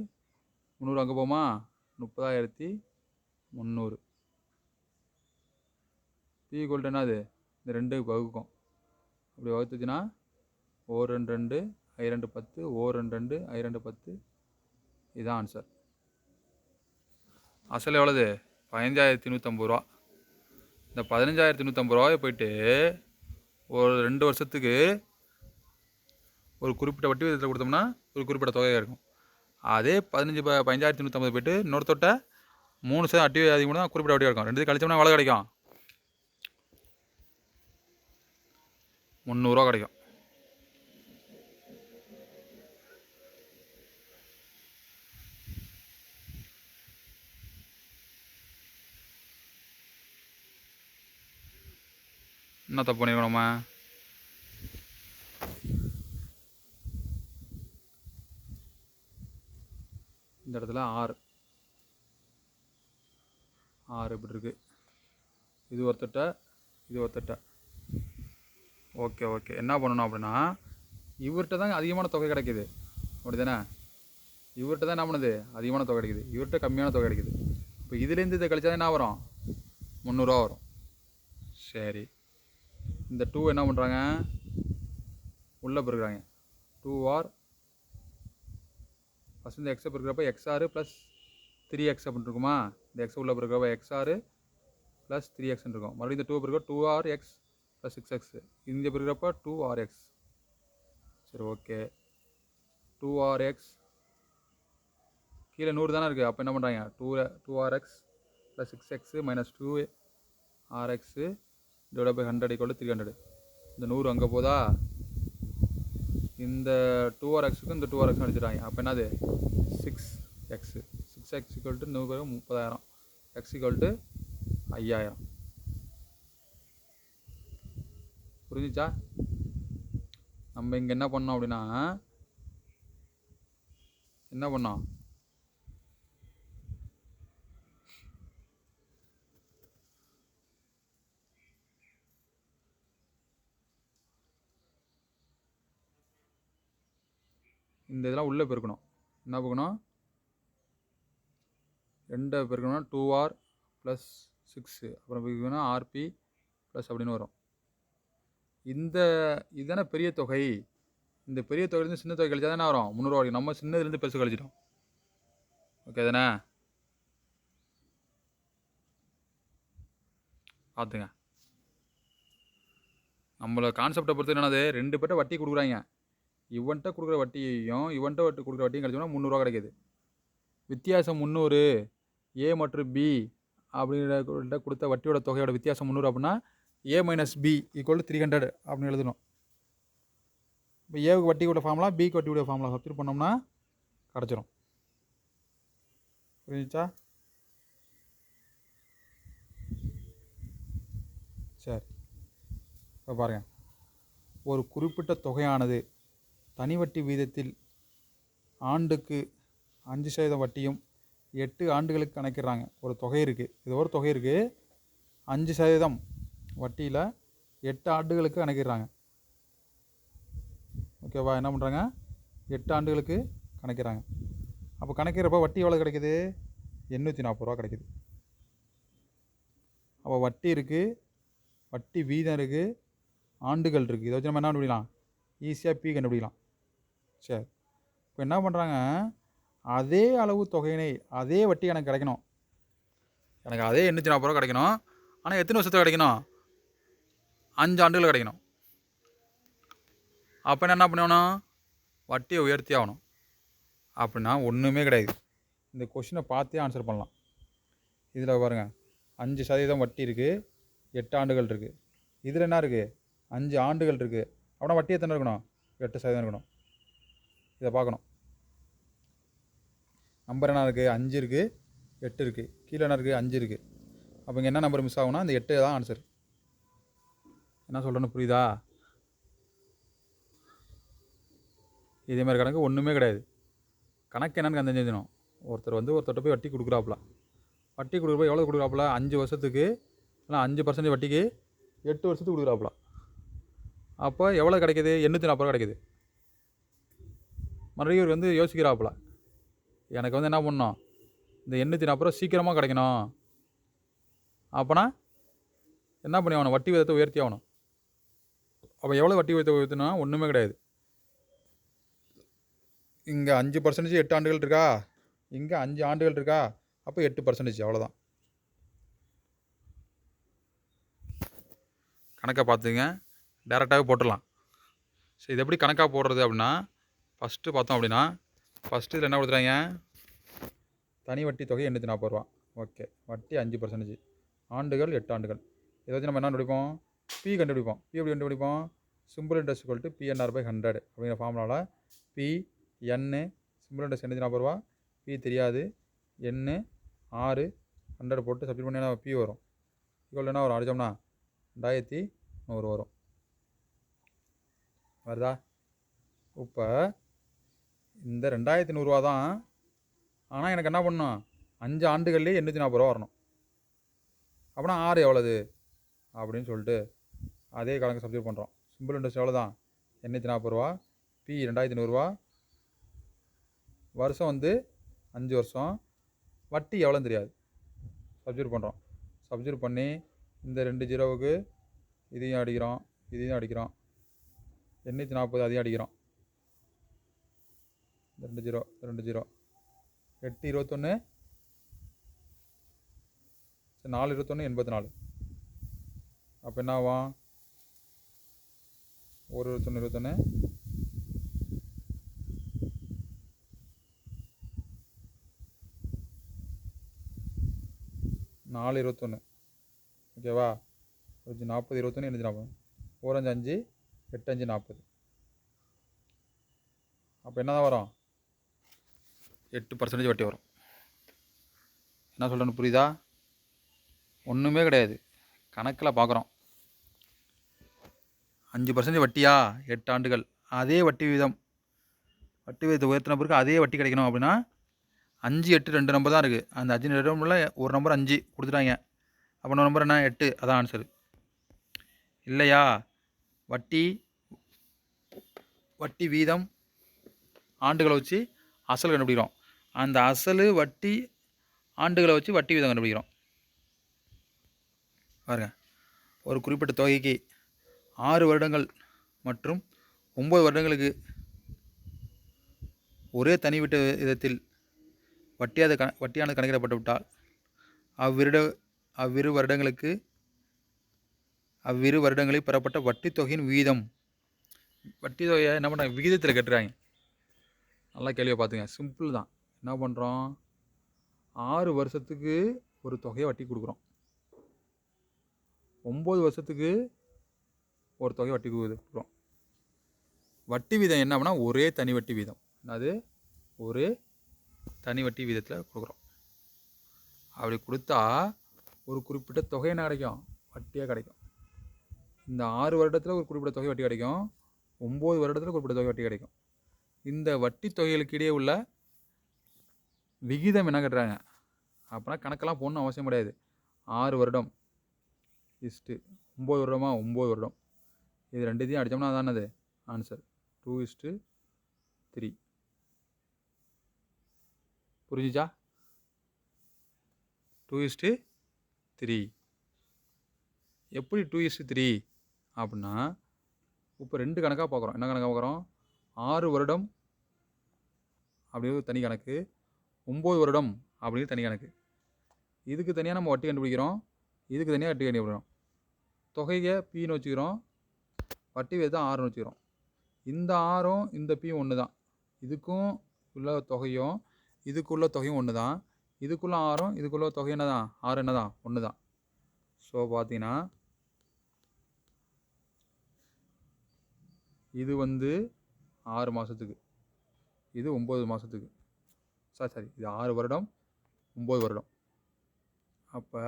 300 அங்கே போமா? 30,300. P ஈக்குவல் டு என்னது? இந்த 2 வகுக்கும். அப்படி வகுத்துச்சுன்னா O 2 2 I 2 10, O 2 2 I 2 10. இதுதான் ஆன்சர். அசல் எவ்வளவு? 15,150 ரூபா. இந்த 15,150 ரூபாயை போயிட்டு ஒரு 2 வருஷத்துக்கு ஒரு குறிப்பிட்ட வட்டி விதத்தில் கொடுத்தோம்னா ஒரு குறிப்பிட்ட தொகையாக இருக்கும். அதே 15,150 போயிட்டு இன்னொருத்தொட்ட 3% வட்டி அதிகமாக தான் குறிப்பிட்ட வட்டியாக இருக்கும். 2 கழிச்சோம்னா எவ்வளோ கிடைக்கும்? 300 கிடைக்கும். என்ன தப்பு பண்ணிருக்கோம் நம்ம? இந்த இடத்துல 6 இப்படி இருக்கு. இது ஒருத்தட்ட, இது ஒருத்தட்ட. ஓகே. என்ன பண்ணணும் அப்படின்னா, இவர்கிட்ட தான் அதிகமான தொகை கிடைக்குது, அப்படி தானே? இவர்கிட்ட தான் என்ன பண்ணுது? அதிகமான தொகை கிடைக்குது, இவர்கிட்ட கம்மியான தொகை கிடைக்குது. இப்போ இதுலேருந்து இதை கழிச்சா என்ன வரும்? 300 ரூபா வரும். சரி, இந்த 2 என்ன பண்ணுறாங்க? உள்ளே பெருக்கிறாங்க. 2R ஃபஸ்ட் இந்த எக்ஸை பெருக்கிறப்ப XR ப்ளஸ் 3X அப்படின்னு இருக்குமா? இந்த எக்ஸை உள்ளே பெருக்கிறப்ப XR ப்ளஸ் 3Xன்னு இருக்கும். மறுபடியும் இந்த 2 பெருக்கிறப்ப 2RX ப்ளஸ் 6X. இங்கே பெருக்கிறப்ப 2RX. சரி, ஓகே. 2RX கீழே 100 தானே இருக்குது. அப்போ என்ன பண்ணுறாங்க? 2RX plus 6X minus 2RX divide by 100 equal to 300. இந்த 100 அங்கே போதா? இந்த 2RXக்கு இந்த 2RX அடிச்சிட்டாங்க. அப்போ என்னது? 6X. 6X equal to 30,000. X equal to 5,000. புரிஞ்சிச்சா? நம்ம இங்கே என்ன பண்ணோம் அப்படின்னா, என்ன பண்ணோம்? இந்த இதெல்லாம் உள்ளே பெருக்கணும். என்ன பெருக்கணும்? 2 பெருக்கணும்னா 2r ப்ளஸ் 6 அப்புறம் பெருக்கணும்னா ஆர்பி ப்ளஸ் அப்படின்னு வரும். இதுதானே பெரிய தொகை. இந்த பெரிய தொகையிலேருந்து சின்ன தொகை கழிச்சா தானே வரும் 300 வரைக்கும். நம்ம சின்னதுலேருந்து பெருசு கழிச்சிட்டோம். ஓகே தானே? பார்த்துங்க. நம்மளோட கான்செப்டை பொறுத்து என்னது, 2 பேர்ட்ட வட்டி கொடுக்குறாங்க. இவன்கிட்ட கொடுக்குற வட்டியையும் இவன்கிட்ட கொடுக்குற வட்டியும் கழிச்சோம்னா 300 கிடைக்குது. வித்தியாசம் 300. ஏ மற்றும் பி அப்படிங்கிற கொடுத்த வட்டியோட தொகையோட வித்தியாசம் 300 அப்படின்னா ஏ மைனஸ் பி ஈக்குவல் 300 அப்படின்னு எழுதணும். இப்போ ஏவுக்கு வட்டி கூட ஃபார்முலா, பிக்கு வட்டி கூட ஃபார்முலா சப்ஸ்டிட் பண்ணோம்னா கிடச்சிரும். புரிஞ்சுச்சா? சரி, இப்போ பாருங்கள். ஒரு குறிப்பிட்ட தொகையானது தனி வட்டி வீதத்தில் ஆண்டுக்கு 5% வட்டியும் 8 ஆண்டுகளுக்கு கணக்கிடுறாங்க. ஒரு தொகை இருக்குது, இது ஒரு தொகை இருக்குது, 5% வட்டியில் 8 ஆண்டுகளுக்கு கணக்கிடுறாங்க. ஓகேவா? என்ன பண்ணுறாங்க? 8 ஆண்டுகளுக்கு கணக்கிறாங்க. அப்போ கணக்கிறப்ப வட்டி எவ்வளோ கிடைக்குது? 840 ரூபா கிடைக்குது. அப்போ வட்டி இருக்குது, வட்டி வீதம் இருக்குது, ஆண்டுகள் இருக்குது. இதை வச்சு நம்ம என்ன கண்டுபிடிக்கலாம்? ஈஸியாக பி கண்டுபிடிக்கலாம். சரி, இப்போ என்ன பண்ணுறாங்க? அதே அளவு தொகையினை அதே வட்டி எனக்கு கிடைக்கணும். எனக்கு அதே 840 ரூபா கிடைக்கணும். ஆனால் எத்தனை வருஷத்துக்கு கிடைக்கணும்? 5 ஆண்டுகள் கிடைக்கணும். அப்போ என்ன பண்ணணும்? வட்டியை உயர்த்தி ஆகணும். அப்படின்னா ஒன்றுமே கிடையாது. இந்த கொஷினை பார்த்தே ஆன்சர் பண்ணலாம். இதில் பாருங்கள், 5% வட்டி இருக்குது, 8 ஆண்டுகள் இருக்குது. இதில் என்ன இருக்குது? 5 ஆண்டுகள் இருக்குது. அப்படின்னா வட்டி எத்தனை இருக்கணும்? 8% இருக்கணும். இதை பார்க்கணும். நம்பர் என்ன இருக்குது? 5 இருக்குது, 8 இருக்குது. கீழே என்ன இருக்குது? 5 இருக்குது. அப்போ இங்கே என்ன நம்பர் மிஸ் ஆகும்னா இந்த 8 தான் ஆன்சர். என்ன சொல்கிறேன்னு புரியுதா? இதே மாதிரி கணக்கு ஒன்றுமே கிடையாது. கணக்கு என்னன்னு தெரிஞ்சுக்கணும். ஒருத்தர்கிட்ட போய் வட்டி கொடுக்குறாப்புல. வட்டி கொடுக்குறப்ப எவ்வளோ கொடுக்குறாப்புல? 5 வருஷத்துக்கு இல்லை 5% வட்டிக்கு 8 வருஷத்துக்கு கொடுக்குறாப்புல. அப்போ எவ்வளோ கிடைக்கிது? 840 ரூபா கிடைக்கிது. மறுபடியும் இவர் யோசிக்கிறாப்புல, எனக்கு என்ன பண்ணணும்? இந்த 840 ரூபா சீக்கிரமாக கிடைக்கணும். அப்போனா என்ன பண்ணி ஆகணும்? வட்டி விதத்தை உயர்த்தி ஆகணும். அப்போ எவ்வளோ வட்டி விதத்தை உயர்த்தினா? ஒன்றுமே கிடையாது. இங்கே 5% 8 ஆண்டுகள் இருக்கா, இங்கே 5 ஆண்டுகள் இருக்கா, அப்போ 8%. அவ்வளோதான். கணக்கை பார்த்துங்க, டேரெக்டாகவே போட்டுடலாம். சரி, இது எப்படி கணக்காக போடுறது அப்படின்னா, ஃபஸ்ட்டு பார்த்தோம் அப்படின்னா, ஃபஸ்ட்டு இதில் என்ன கொடுத்துறாங்க? தனி வட்டி தொகை 840 ரூபா. ஓகே, வட்டி 5%, ஆண்டுகள் 8 ஆண்டுகள். இதை வச்சு நம்ம என்ன கண்டுபிடிப்போம்? பி கண்டுபிடிப்போம். பி எப்படி கண்டுபிடிப்போம்? Simple interest equal to PNR/100 அப்படிங்கிற ஃபார்முலாவில் பி என்னு சிம்பிள் இன்ட்ரெஸ்ட் 840 ரூபா, பி தெரியாது, என்னு 6 100 போட்டு சப்ஸ்டிட் பண்ணி பி வரும். ஈக்குவல் என்ன வரும்? அடித்தோம்னா 2100 வரும். வருதா? இப்போ இந்த 2100 ரூபா தான். ஆனால் எனக்கு என்ன பண்ணணும்? 5 ஆண்டுகள்லேயே 840 ரூபா வரணும். அப்படின்னா 6 எவ்வளோது அப்படின்னு சொல்லிட்டு அதே கணக்கு சப்ஸ்டிட் பண்ணுறோம். சிம்பிள் இன்ட்ரெஸ்ட் எவ்வளோ தான்? 840 ரூபா, பி 2100 ரூபா, வருஷம் 5 வருஷம், வட்டி எவ்வளோன்னு தெரியாது. சப்ஸ்டிட் பண்ணுறோம். சப்ஸ்டிட் பண்ணி இந்த 2 ஜீரோவுக்கு இதையும் அடிக்கிறோம், இதையும் அடிக்கிறோம், 840 அதையும் அடிக்கிறோம். 2 ஜீரோ 8 21 4 21 84. அப்போ என்ன ஆகும்? 1 21 21 4 21. ஓகேவா? 40 21 840, 4 5 5 8 5 40. அப்போ என்ன தான் வரும்? 8% வட்டி வரும். என்ன சொல்கிறேன்னு புரியுதா? ஒன்றுமே கிடையாது. கணக்கில் பார்க்குறோம். 5% வட்டியா, 8 ஆண்டுகள், அதே வட்டி விதத்தை உயர்த்தின பிறகு அதே வட்டி கிடைக்கணும் அப்படின்னா 5 8 2 நம்பர் தான் இருக்குது. அந்த 5 நம்பரில் ஒரு நம்பர் 5 கொடுத்துட்டாங்க. அப்போ நம்பர் என்ன? 8. அதான் ஆன்சரு. இல்லையா? வட்டி வீதம் ஆண்டுகளை வச்சு அசல் கண்டுபிடிக்கிறோம். அந்த அசல் வட்டி ஆண்டுகளை வச்சு வட்டி வீதம் கண்டுபிடிக்கிறோம். பாருங்கள், ஒரு குறிப்பிட்ட தொகைக்கு 6 வருடங்கள் மற்றும் 9 வருடங்களுக்கு ஒரே தனி விதத்தில் வட்டியானது கணக்கிடப்பட்டு விட்டால் அவ்விரு வருடங்களில் பெறப்பட்ட வட்டி தொகையின் வீதம். வட்டி தொகையை என்ன பண்ணுறாங்க, விகிதத்தில் கட்டுறாங்க. நல்லா கேள்வியை பார்த்துங்க, சிம்பிள் தான். என்ன பண்ணுறோம், 6 வருஷத்துக்கு ஒரு தொகையை வட்டி கொடுக்குறோம், 9 வருஷத்துக்கு ஒரு தொகை வட்டி கொடுக்குறோம். வட்டி வீதம் என்ன அப்படின்னா ஒரே தனி வட்டி வீதம். அது ஒரே தனி வட்டி வீதத்தில் கொடுக்குறோம். அப்படி கொடுத்தா ஒரு குறிப்பிட்ட தொகை என்ன கிடைக்கும், வட்டியாக கிடைக்கும். இந்த 6 வருடத்தில் ஒரு குறிப்பிட்ட தொகை வட்டி கிடைக்கும், 9 வருடத்தில் குறிப்பிட்ட தொகை வட்டி கிடைக்கும். இந்த வட்டி தொகைகளுக்கு இடையே உள்ள விகிதம் என்ன கட்டுறாங்க அப்படின்னா கணக்கெல்லாம் போடணும் அவசியம் கிடையாது. 6 வருடம் இஸ்ட்டு 9 வருடமா 9 வருடம், இது ரெண்டுத்தையும் அடித்தோம்னா அதானது ஆன்சர் 2:3. புரிஞ்சுச்சா? 2:3. எப்படி 2:3 அப்படின்னா, இப்போ 2 கணக்காக பார்க்குறோம். என்ன கணக்காக பார்க்குறோம், 6 வருடம் அப்படிங்கிறது தனி கணக்கு, 9 வருடம் அப்படிங்கிறது தனி கணக்கு. இதுக்கு தனியாக நம்ம வட்டி கண்டுபிடிக்கிறோம், இதுக்கு தனியாக வட்டி கண்டுபிடிக்கிறோம். தொகையை பின்னு வச்சுக்கிறோம், வட்டி வீதம் 6ன்னு வச்சுக்கிறோம். இந்த 6ம் இந்த பியும் ஒன்று தான். இதுக்கும் உள்ள தொகையும் இதுக்குள்ள தொகையும் ஒன்று தான். இதுக்குள்ள 6ம் இதுக்குள்ள தொகை என்ன தான், 6 என்ன தான், ஒன்று தான். ஸோ பார்த்தீங்கன்னா இது 6 மாதத்துக்கு, இது 9 மாதத்துக்கு. சரி, இது 6 வருடம் 9 வருடம். அப்போ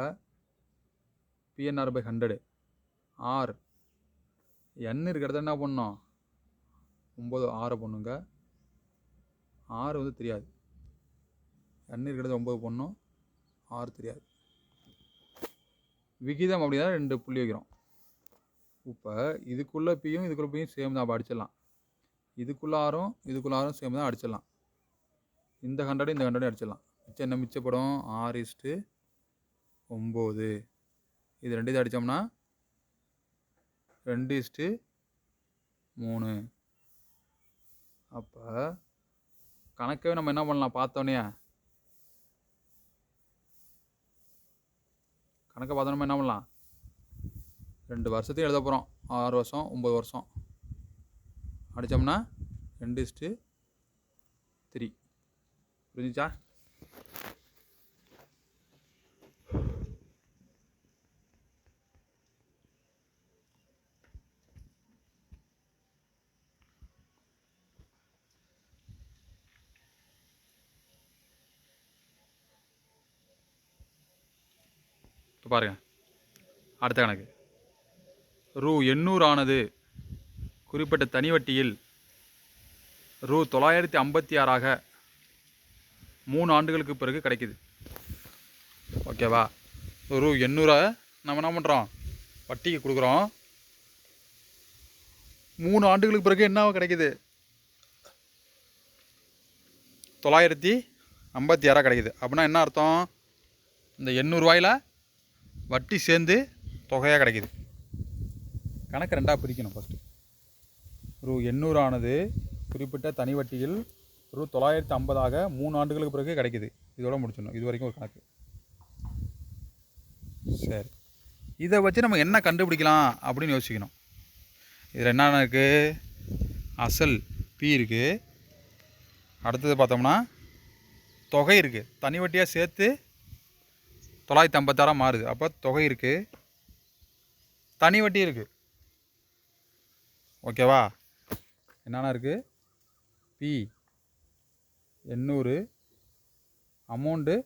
PNR/100 R n இருக்கிறத என்ன பண்ணோம், 9 6 பண்ணுங்க, 6 தெரியாது. n இருக்கிறத 9 பண்ணோம், 6 தெரியாது. விகிதம் அப்படின்னா 2 புள்ளி வைக்கிறோம். இப்போ இதுக்குள்ள பியும் இதுக்குள்ள பியும் சேம் தான், அப்போ அடிச்சிடலாம். இதுக்குள்ள 6ம் சேம் தான், அடிச்சிடலாம். இந்த 100 இந்த 100 அடிச்சிடலாம். மிச்சம் என்ன மிச்சப்படும், 6:9. இது 2 இதை அடித்தோம்னா 2:3. அப்போ கணக்கவே நம்ம என்ன பண்ணலாம், பார்த்தோன்னே கணக்கை பார்த்தோன்னே என்ன பண்ணலாம், 2 வருஷத்தையும் எழுத போகிறோம். 6 வருஷம் 9 வருஷம் அடித்தோம்னா 2:3. புரிஞ்சுச்சா? இப்போ பாருங்கள், அடுத்த கணக்கு. ரூ. 800 குறிப்பிட்ட தனி வட்டியில் ரூ. 956 3 ஆண்டுகளுக்கு பிறகு கிடைக்குது. ஓகேவா? ரூ. 800 நம்ம என்ன பண்ணுறோம், வட்டிக்கு கொடுக்குறோம். 3 ஆண்டுகளுக்கு பிறகு என்ன கிடைக்குது, 956 கிடைக்குது. அப்படின்னா என்ன அர்த்தம், இந்த 800 வட்டி சேர்ந்து தொகையாக கிடைக்குது. கணக்கு 2ஆக பிரிக்கணும். ஃபஸ்ட்டு ரூ. 800 குறிப்பிட்ட தனி வட்டியில் ரூ. 950 3 ஆண்டுகளுக்கு பிறகு கிடைக்குது. இதோட முடிச்சிடணும். இது வரைக்கும் ஒரு கணக்கு. சரி, இதை வச்சு நம்ம என்ன கண்டுபிடிக்கலாம் அப்படின்னு யோசிக்கணும். இதில் என்னென்ன இருக்குது, அசல் பி இருக்குது, அடுத்தது பார்த்தோம்னா தொகை இருக்குது, தனி வட்டியாக சேர்த்து 956 மாறுது. அப்போ தொகை இருக்குது, தனி வட்டி இருக்குது. ஓகேவா? என்னென்ன இருக்குது, பி 800, அமௌண்ட்டு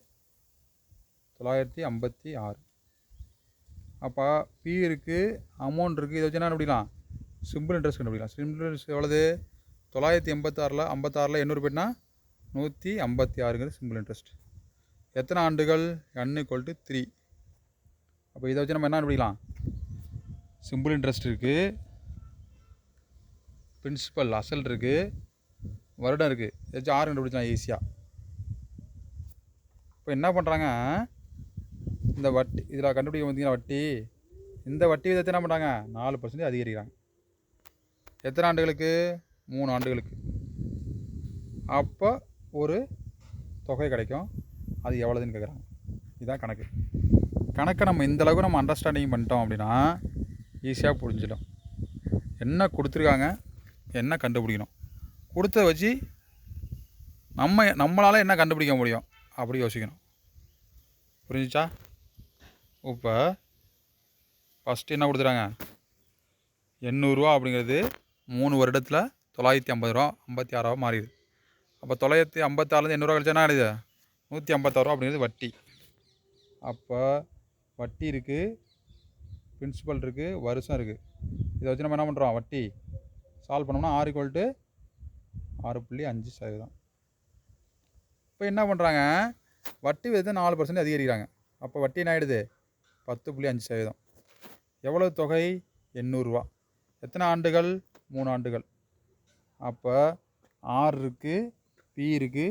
956. அப்போ பி இருக்குது, அமௌண்ட் இருக்குது. இதை வச்சு என்ன கண்டுபிடிக்கலாம், சிம்பிள் இன்ட்ரெஸ்ட் கண்டுபிடிக்கலாம். சிம்பிள் இன்ட்ரெஸ்ட் எவ்வளவு, 956 800 போய்ட்டுனா 156ங்கிறது சிம்பிள் இன்ட்ரெஸ்ட். எத்தனை ஆண்டுகள், n=3. அப்போ இதை வச்சு நம்ம என்ன கண்டுபிடிக்கலாம், சிம்பிள் இன்ட்ரெஸ்ட் இருக்குது, பிரின்சிபல் அசல் இருக்குது, வருடம் இருக்குது. ஏதாச்சும் ஆறு கண்டுபிடிச்சலாம் ஈஸியாக. இப்போ என்ன பண்ணுறாங்க, இந்த வட்டி இதில் கண்டுபிடிக்க பார்த்தீங்கன்னா வட்டி, இந்த வட்டி விதத்தை என்ன பண்ணுறாங்க 4% அதிகரிக்கிறாங்க. எத்தனை ஆண்டுகளுக்கு? 3 ஆண்டுகளுக்கு. அப்போ ஒரு தொகை கிடைக்கும். அது எவ்வளோதுன்னு கேட்குறாங்க. இதுதான் கணக்கு. கணக்கை நம்ம இந்தளவுக்கு நம்ம அண்டர்ஸ்டாண்டிங் பண்ணிட்டோம் அப்படின்னா ஈஸியாக புரிஞ்சிடும். என்ன கொடுத்துருக்காங்க, என்ன கண்டுபிடிக்கணும், கொடுத்ததை வச்சு நம்மளால் என்ன கண்டுபிடிக்க முடியும் அப்படி யோசிக்கணும். புரிஞ்சிச்சா? இப்போ ஃபஸ்ட்டு என்ன கொடுத்துறாங்க, 800 ரூபா அப்படிங்கிறது 3 வருடத்தில் 950 ரூபா 56 ரூபா மாறிடுது. அப்போ 956 800 கழிச்சா என்ன ஆகிடுது? 156 ரூபா அப்படிங்கிறது வட்டி. அப்போ வட்டி இருக்குது, பிரின்சிபல் இருக்குது, வருஷம் இருக்குது. இதை வச்சு நம்ம என்ன பண்ணுறோம், வட்டி சால்வ் பண்ணோம்னா R = 6.5%. இப்போ என்ன பண்ணுறாங்க, வட்டி விதத்தை 4% அதிகரிக்கிறாங்க. அப்போ வட்டி என்ன ஆகிடுது? 10.5%. எவ்வளவு தொகை? 800 ரூபா. எத்தனை ஆண்டுகள்? 3 ஆண்டுகள். அப்போ R இருக்குது, P இருக்குது,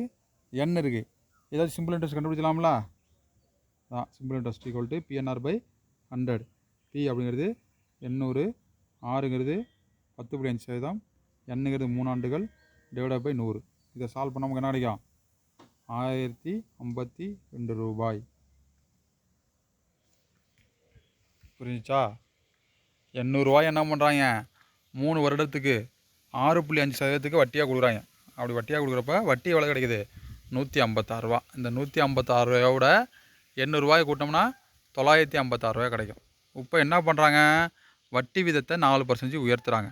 N இருக்குது. ஏதாவது சிம்பிள் இன்ட்ரெஸ்ட் கண்டுபிடிச்சலாம்ல? Simple interest = PNR/100. P அப்படிங்கிறது 800, Rங்கிறது 10.5%, Nங்கிறது 3 ஆண்டுகள் /100. இதை சால்வ் பண்ண நமக்கு என்ன கிடைக்கும்? 1052 ரூபாய். புரிஞ்சிச்சா? 800 ரூபாய் என்ன பண்ணுறாங்க, 3 வருடத்துக்கு 6.5% வட்டியாக கொடுக்குறாங்க. அப்படி வட்டியாக கொடுக்குறப்ப வட்டி எவ்வளோ கிடைக்குது? 156 ரூபா. இந்த 156 ரூபாயோட 800 ரூபாய் கூட்டினோம்னா 956 ரூபாய் கிடைக்கும். இப்போ என்ன பண்ணுறாங்க, வட்டி விதத்தை 4% உயர்த்துறாங்க.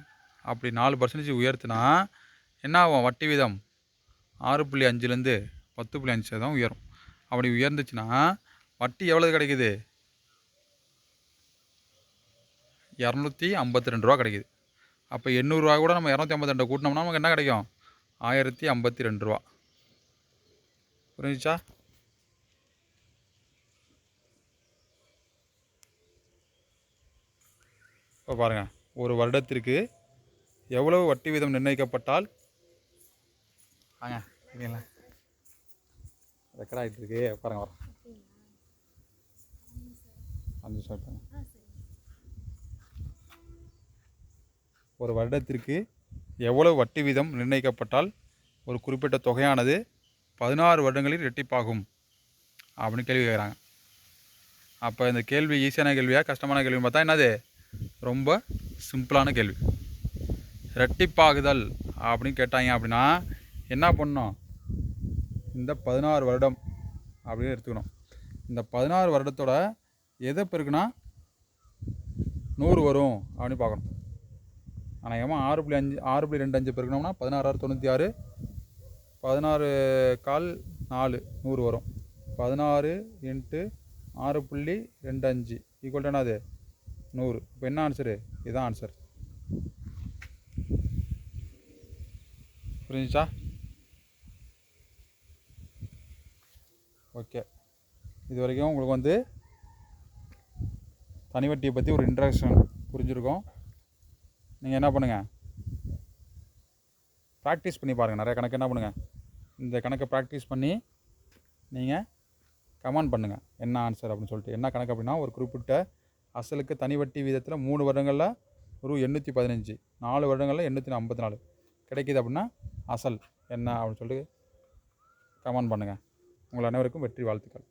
அப்படி 4% உயர்த்தினா என்ன ஆகும்? வட்டி வீதம் 6.5லேருந்து 10.5% உயரும். அப்படி உயர்ந்துச்சுன்னா வட்டி எவ்வளோ கிடைக்குது? 252 ரூபா கிடைக்குது. அப்போ 800 ரூபா கூட நம்ம 252 கூட்டினோம்னா நமக்கு என்ன கிடைக்கும்? 1052 ரூபா. புரிஞ்சிச்சா? இப்போ பாருங்கள், ஒரு வருடத்திற்கு எவ்வளவு வட்டி வீதம் நிர்ணயிக்கப்பட்டால் இல்லைங்களா ரெக்கார்ட் ஆகிட்டு இருக்கு பாருங்கள். வர 5 நிமிஷம். ஒரு வருடத்திற்கு எவ்வளவு வட்டி வீதம் நிர்ணயிக்கப்பட்டால் ஒரு குறிப்பிட்ட தொகையானது 16 வருடங்களில் இரட்டிப்பாகும் அப்படின்னு கேள்வி கேட்குறாங்க. அப்போ இந்த கேள்வி ஈஸியான கேள்வியாக கஷ்டமான கேள்வின்னு பார்த்தா என்னது? ரொம்ப சிம்பிளான கேள்வி. இரட்டிப்பாகுதல் அப்படின்னு கேட்டாங்க அப்படின்னா என்ன பண்ணணும், இந்த 16 வருடம் அப்படின்னு எடுத்துக்கணும். இந்த 16 வருடத்தோட எதை பெருக்குனா 100 வரும் அப்படின்னு பார்க்கணும். ஆனால் ஏமா 6.25 பெருக்கணும்னா 16×6 = 96, 16 4 100 வரும். 16 × 6.25 = என்னது? 100. இப்போ என்ன ஆன்சரு? இதுதான் ஆன்சர். புரிஞ்சிச்சா? ஓகே, இது வரைக்கும் உங்களுக்கு வந்து தனி வட்டியை பற்றி ஒரு இன்ட்ரடக்ஷன் புரிஞ்சுருக்கோம். நீங்கள் என்ன பண்ணுங்கள், ப்ராக்டிஸ் பண்ணி பாருங்கள். நிறைய கணக்கு என்ன பண்ணுங்கள், இந்த கணக்கை ப்ராக்டிஸ் பண்ணி நீங்கள் கமெண்ட் பண்ணுங்கள் என்ன ஆன்சர் அப்படின்னு சொல்லிட்டு. என்ன கணக்கு அப்படின்னா, ஒரு குறிப்பிட்ட அசலுக்கு தனி வட்டி வீதத்தில் 3 வருடங்களில் ₹815, 4 வருடங்களில் 854 கிடைக்கிது அப்படின்னா அசல் என்ன அப்படின்னு சொல்லிட்டு கமெண்ட் பண்ணுங்கள். உங்கள் அனைவருக்கும் வெற்றி வாழ்த்துக்கள்.